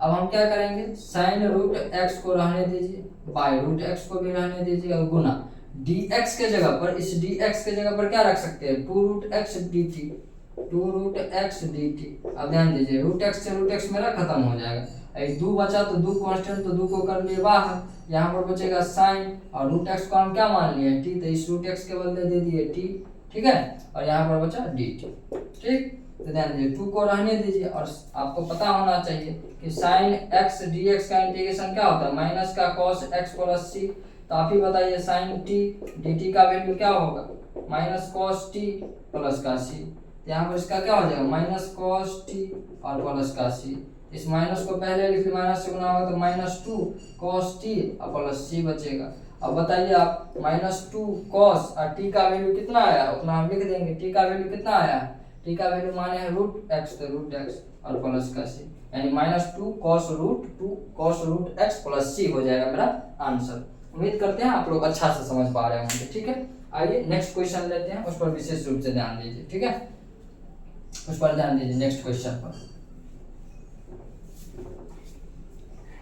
अब हम क्या करेंगे साइन रूट एक्स को रहने दीजिए, बाई रूट एक्स को भी रहने दीजिए और गुना dx के जगह पर, इस dx के जगह पर क्या रख सकते हैं, 2√x dt, 2√x dt। अब ध्यान दीजिए √x से √x मेरा खत्म हो जाएगा, एक 2 बचा तो 2 कांस्टेंट, तो 2 को कर लिए बाहर, यहाँ पर बचेगा साइन, और √x को हम क्या मान लिए t, तो इस √x के बदले दे दिए t, ठीक है, और यहाँ पर बचा dt, ठीक। तो ध्यान दीजिए 2 को रहने दीजिए, और आपको पता होना चाहिए कि साइन x dx का इंटीग्रेशन क्या होता है, माइनस का cos x प्लस c। तो आप ही बताइए साइन t dt का वैल्यू क्या होगा, माइनस cos t प्लस का c। यहाँ पर इसका क्या हो जाएगा, माइनस cos t और प्लस का c। इस माइनस को पहले लिख लिया, माइनस से गुना होगा तो -2 cos t और प्लस c बचेगा। अब बताइए आप, -2 cos और t का वैल्यू कितना आया, उतना हम लिख देंगे। t का वैल्यू कितना आया, t का वैल्यू माने है √x, तो √x और प्लस का c, यानी -2 cos √x प्लस c हो जाएगा मेरा आंसर। उम्मीद करते हैं आप लोग अच्छा से समझ पा रहे होंगे, ठीक है। आइए नेक्स्ट क्वेश्चन लेते हैं, उस पर विशेष रूप से ध्यान दीजिए, ठीक है, उस पर ध्यान दीजिए। नेक्स्ट क्वेश्चन पर,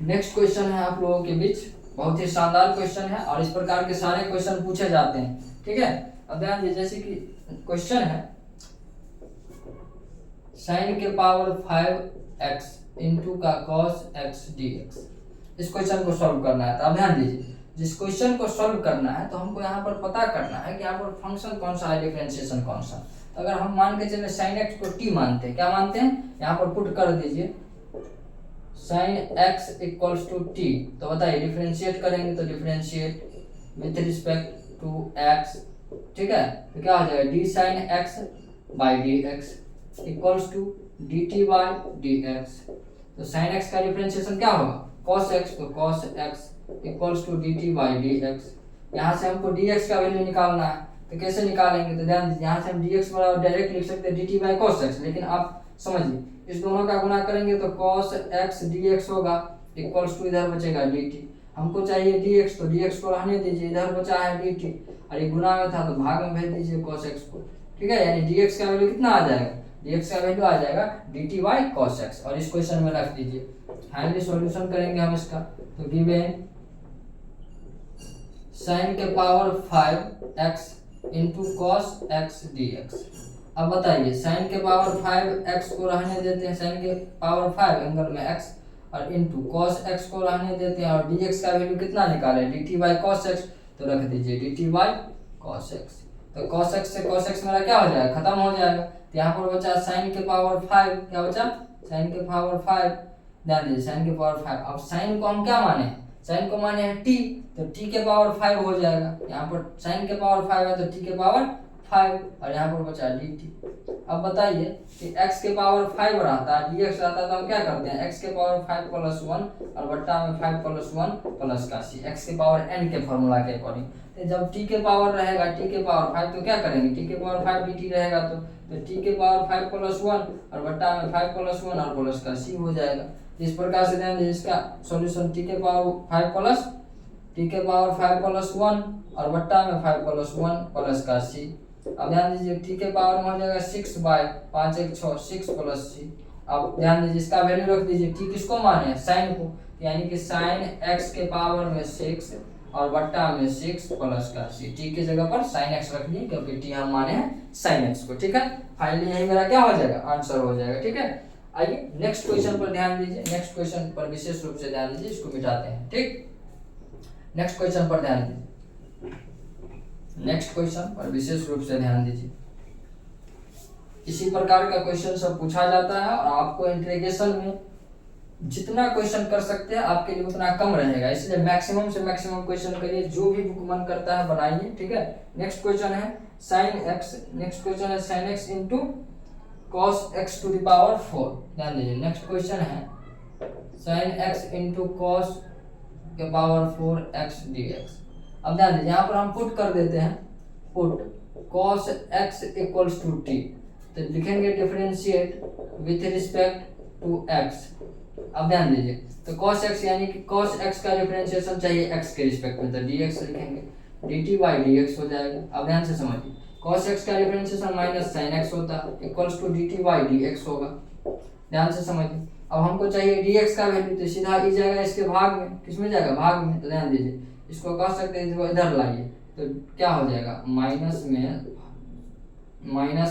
नेक्स्ट क्वेश्चन है आप लोगों के बीच, बहुत ही शानदार क्वेश्चन है, और इस प्रकार के सारे क्वेश्चन पूछे जाते हैं, ठीक है। अब ध्यान दीजिए, जैसे कि क्वेश्चन है sin के पावर 5x इंटू का cos x dx। इस क्वेश्चन को सॉल्व करना है। तो अब ध्यान दीजिए, जिस क्वेश्चन को सॉल्व करना है तो हमको यहाँ पर पता करना है कि यहाँ पर फंक्शन कौन सा है, डिफरेंशिएशन कौन सा। तो अगर हम मान के चले sin x को t मानते हैं, क्या मानते हैं, यहाँ पर पुट कर दीजिए sin x equals to t। तो बताइए डिफरेंशिएट करेंगे तो differentiate with respect to x, ठीक है, तो क्या हो जाएगा d sin x by dx equals to dt by dx। तो sin x का डिफरेंशिएशन क्या होगा, cos x, तो cos x equals to dt by dx। यहाँ से हमको dx का वैल्यू निकालना है, तो कैसे निकालेंगे, तो ध्यान दीजिए, यहाँ से हम dx बराबर डायरेक्ट लिख सकते हैं dt बाई cos x, लेकिन आप समझिए इस दोनों का गुना करेंगे तो cos x dx होगा इक्वल्स टू इधर बचेगा dt। हमको चाहिए dx, तो dx को रहने दीजिए, इधर बचा है dt, और ये गुना में था तो भाग में भेज दीजिए cos x को, ठीक है, यानी dx का वैल्यू कितना आ जाएगा, dx का वैल्यू आ जाएगा dt बाई cos x, और इस क्वेश्चन में रख दीजिए। फाइनली सॉल्यूशन करेंगे हम इसका, तो गिवन sin के power 5x into cos x dx। अब बताइए sin के पावर 5x को रहने देते हैं, sin के पावर 5 एंगल में x, और इंटू cos x को रहने देते हैं, और dx का वैल्यू कितना निकाले, dt बाई cos x, तो रख दीजिए dt बाई cos x। तो cos x से cos x मेरा क्या हो जाएगा, खत्म हो जाएगा। तो यहाँ पर बचा sin के पावर 5, क्या बचा, sin के पावर 5, ध्यान दीजिए sin के पावर 5। अब sin को हम क्या माने, sin को माने हैं t, तो t के पावर 5 हो जाएगा। यहाँ पर sin के पावर 5 है तो t के पावर 5, और यहाँ पर बचा dt। अब बताइए कि x के पावर 5 रहता है, dx रहता है, तो हम क्या करते हैं, x के पावर 5 प्लस 1 और बट्टा में 5 प्लस 1 प्लस का c, x के पावर n के फॉर्मूला के अकॉर्डिंग। तो जब t के पावर रहेगा, t के पावर 5, तो क्या करेंगे, t के पावर 5 dt रहेगा, तो t के पावर 5 प्लस 1 और बट्टा में 5 प्लस 1 और प्लस का c हो जाएगा। इस प्रकार से ध्यान दीजिए, इसका सॉल्यूशन t के पावर 5 प्लस 1 और बट्टा में 5 प्लस 1 प्लस का c। अब ध्यान दीजिए t के पावर में हो जाएगा 6 बाई 5 1 6 6 प्लस c। अब ध्यान दीजिए इसका वैल्यू रख दीजिए, t किसको माने, sin को, यानी कि sin x के पावर में 6 और बट्टा में 6 प्लस का c। t की जगह पर sin x रख दिए क्योंकि t हम माने हैं sin x को, ठीक है। फाइनली यही मेरा क्या हो जाएगा, आंसर हो जाएगा, ठीक है। आइए नेक्स्ट क्वेश्चन पर ध्यान दीजिए, नेक्स्ट क्वेश्चन पर विशेष रूप से ध्यान दीजिए, इसको मिटाते हैं, ठीक। नेक्स्ट क्वेश्चन पर ध्यान दीजिए, नेक्स्ट क्वेश्चन पर विशेष रूप से ध्यान दीजिए। इसी प्रकार का क्वेश्चन सब पूछा जाता है, और आपको इंट्रोगेशन में जितना क्वेश्चन कर सकते हैं आपके लिए उतना कम रहेगा, इसलिए मैक्सिमम से मैक्सिमम क्वेश्चन करिए, जो भी बुक मन करता है बनाइए, ठीक है। नेक्स्ट क्वेश्चन है sin x, नेक्स्ट क्वेश्चन है sin x into cos x to the power 4। ध्यान दीजिए नेक्स्ट क्वेश्चन है sin x इंटू cos के पावर 4x dx। अब ध्यान दीजिए यहाँ पर हम पुट कर देते हैं, put cos x equals to t, तो लिखेंगे differentiate with respect to x। अब ध्यान दीजिए, तो cos x यानी कि cos x का डिफरेंशिएशन चाहिए x के रिस्पेक्ट में, तो dx लिखेंगे, dt बाई dx हो जाएगा। अब ध्यान से समझिए, cos x का डिफरेंशिएशन माइनस sin x होता है, equals to dt by dx होगा। ध्यान से समझिए, अब हमको चाहिए dx का वैल्यू, तो सीधा ई जाएगा इसके भाग में, किसमें जाएगा, भाग में। तो ध्यान दीजिए, इसको कह सकते हैं, इसको इधर लाइए, तो क्या हो जाएगा, माइनस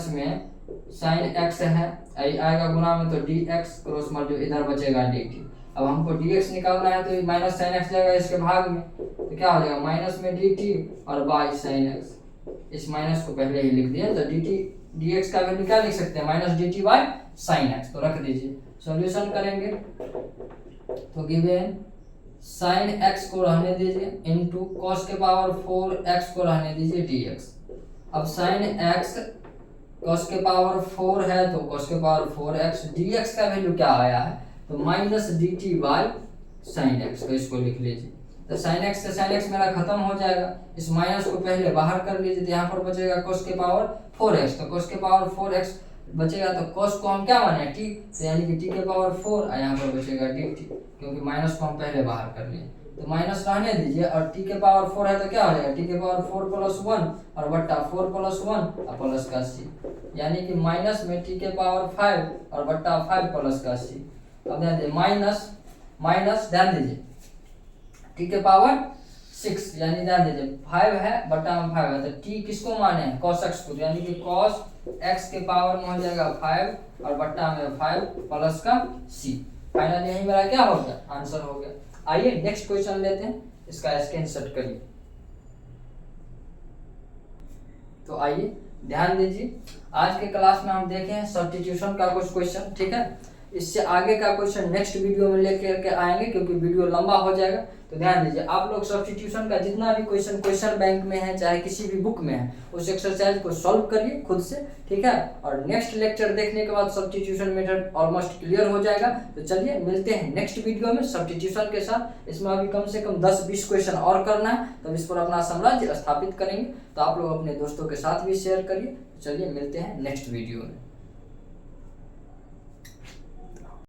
में साइन एक्स है, आएगा गुना में, तो डी एक्स क्रॉस मल्टीप्लाई, इधर बचेगा डी टी। अब हमको डी एक्स निकालना है तो माइनस साइन एक्स जाएगा इसके भाग में, तो क्या हो जाएगा माइनस में डी टी और बाई साइन एक्स। इस माइनस को पहले ही लिख दिया, तो डी टी डी एक्स का वैल्यू क्या लिख सकते हैं, minus D t by sine x, तो रख दीजिए। सॉल्यूशन करेंगे तो गिवन साइन एक्स को रहने दीजिए इनटू कॉस के पावर 4 एक्स को रहने दीजिए डी एक्स। अब साइन एक्स कॉस के पावर 4 है तो कॉस के पावर 4x, dx का वैल्यू क्या आया है तो minus D t by sine x, तो इसको लिख लीजिए। तो साइन एक्स से साइन एक्स मेरा खत्म हो जाएगा, इस माइनस को पहले बाहर कर लीजिए, तो यहाँ पर बचेगा कॉस के पावर 4x, तो कॉस के पावर 4x बचेगा, तो कॉस को हम क्या माने टी, तो यानी कि टी के पावर 4 और यहाँ पर बचेगा डी टी, क्योंकि माइनस को हम पहले बाहर कर लिए, तो माइनस रहने दीजिए। और टी के पावर 4 है तो क्या हो जाएगा, टी के पावर 4 प्लस 1 और बट्टा 4 प्लस 1 और प्लस का सी, यानी कि माइनस में टी के पावर 5 और बट्टा 5 प्लस का सी। अब ध्यान दीजिए माइनस ध्यान दीजिए टी के पावर 6, यानी ध्यान दीजिए 5 है बट्टा में 5 है, तो टी किसको माने हैं cos x को, यानी कि cos x के पावर में हो जाएगा 5 और बट्टा में 5 प्लस का c। फाइनल यही मेरा क्या हो गया, आंसर हो गया। आइए नेक्स्ट क्वेश्चन लेते हैं, इसका स्क्रीनशॉट करिए। तो आइए ध्यान दीजिए, आज के क्लास में हम देखे हैं सब्स्टिट्यूशन का कुछ क्वेश्चन, ठीक है। इससे आगे का क्वेश्चन नेक्स्ट वीडियो में लेकर के आएंगे, क्योंकि वीडियो लंबा हो जाएगा। तो ध्यान दीजिए, आप लोग सब्स्टिट्यूशन का जितना भी क्वेश्चन बैंक में है, चाहे किसी भी बुक में है, उस एक्सरसाइज को सॉल्व करिए खुद से, ठीक है। और नेक्स्ट लेक्चर देखने के बाद सब्स्टिट्यूशन मेथड ऑलमोस्ट क्लियर हो जाएगा। तो चलिए मिलते हैं नेक्स्ट वीडियो में सब्स्टिट्यूशन के साथ। इसमें अभी कम से कम 10-20 क्वेश्चन और करना है, तब इस पर अपना साम्राज्य स्थापित करेंगे। तो आप लोग अपने दोस्तों के साथ भी शेयर करिए। चलिए मिलते हैं नेक्स्ट वीडियो में।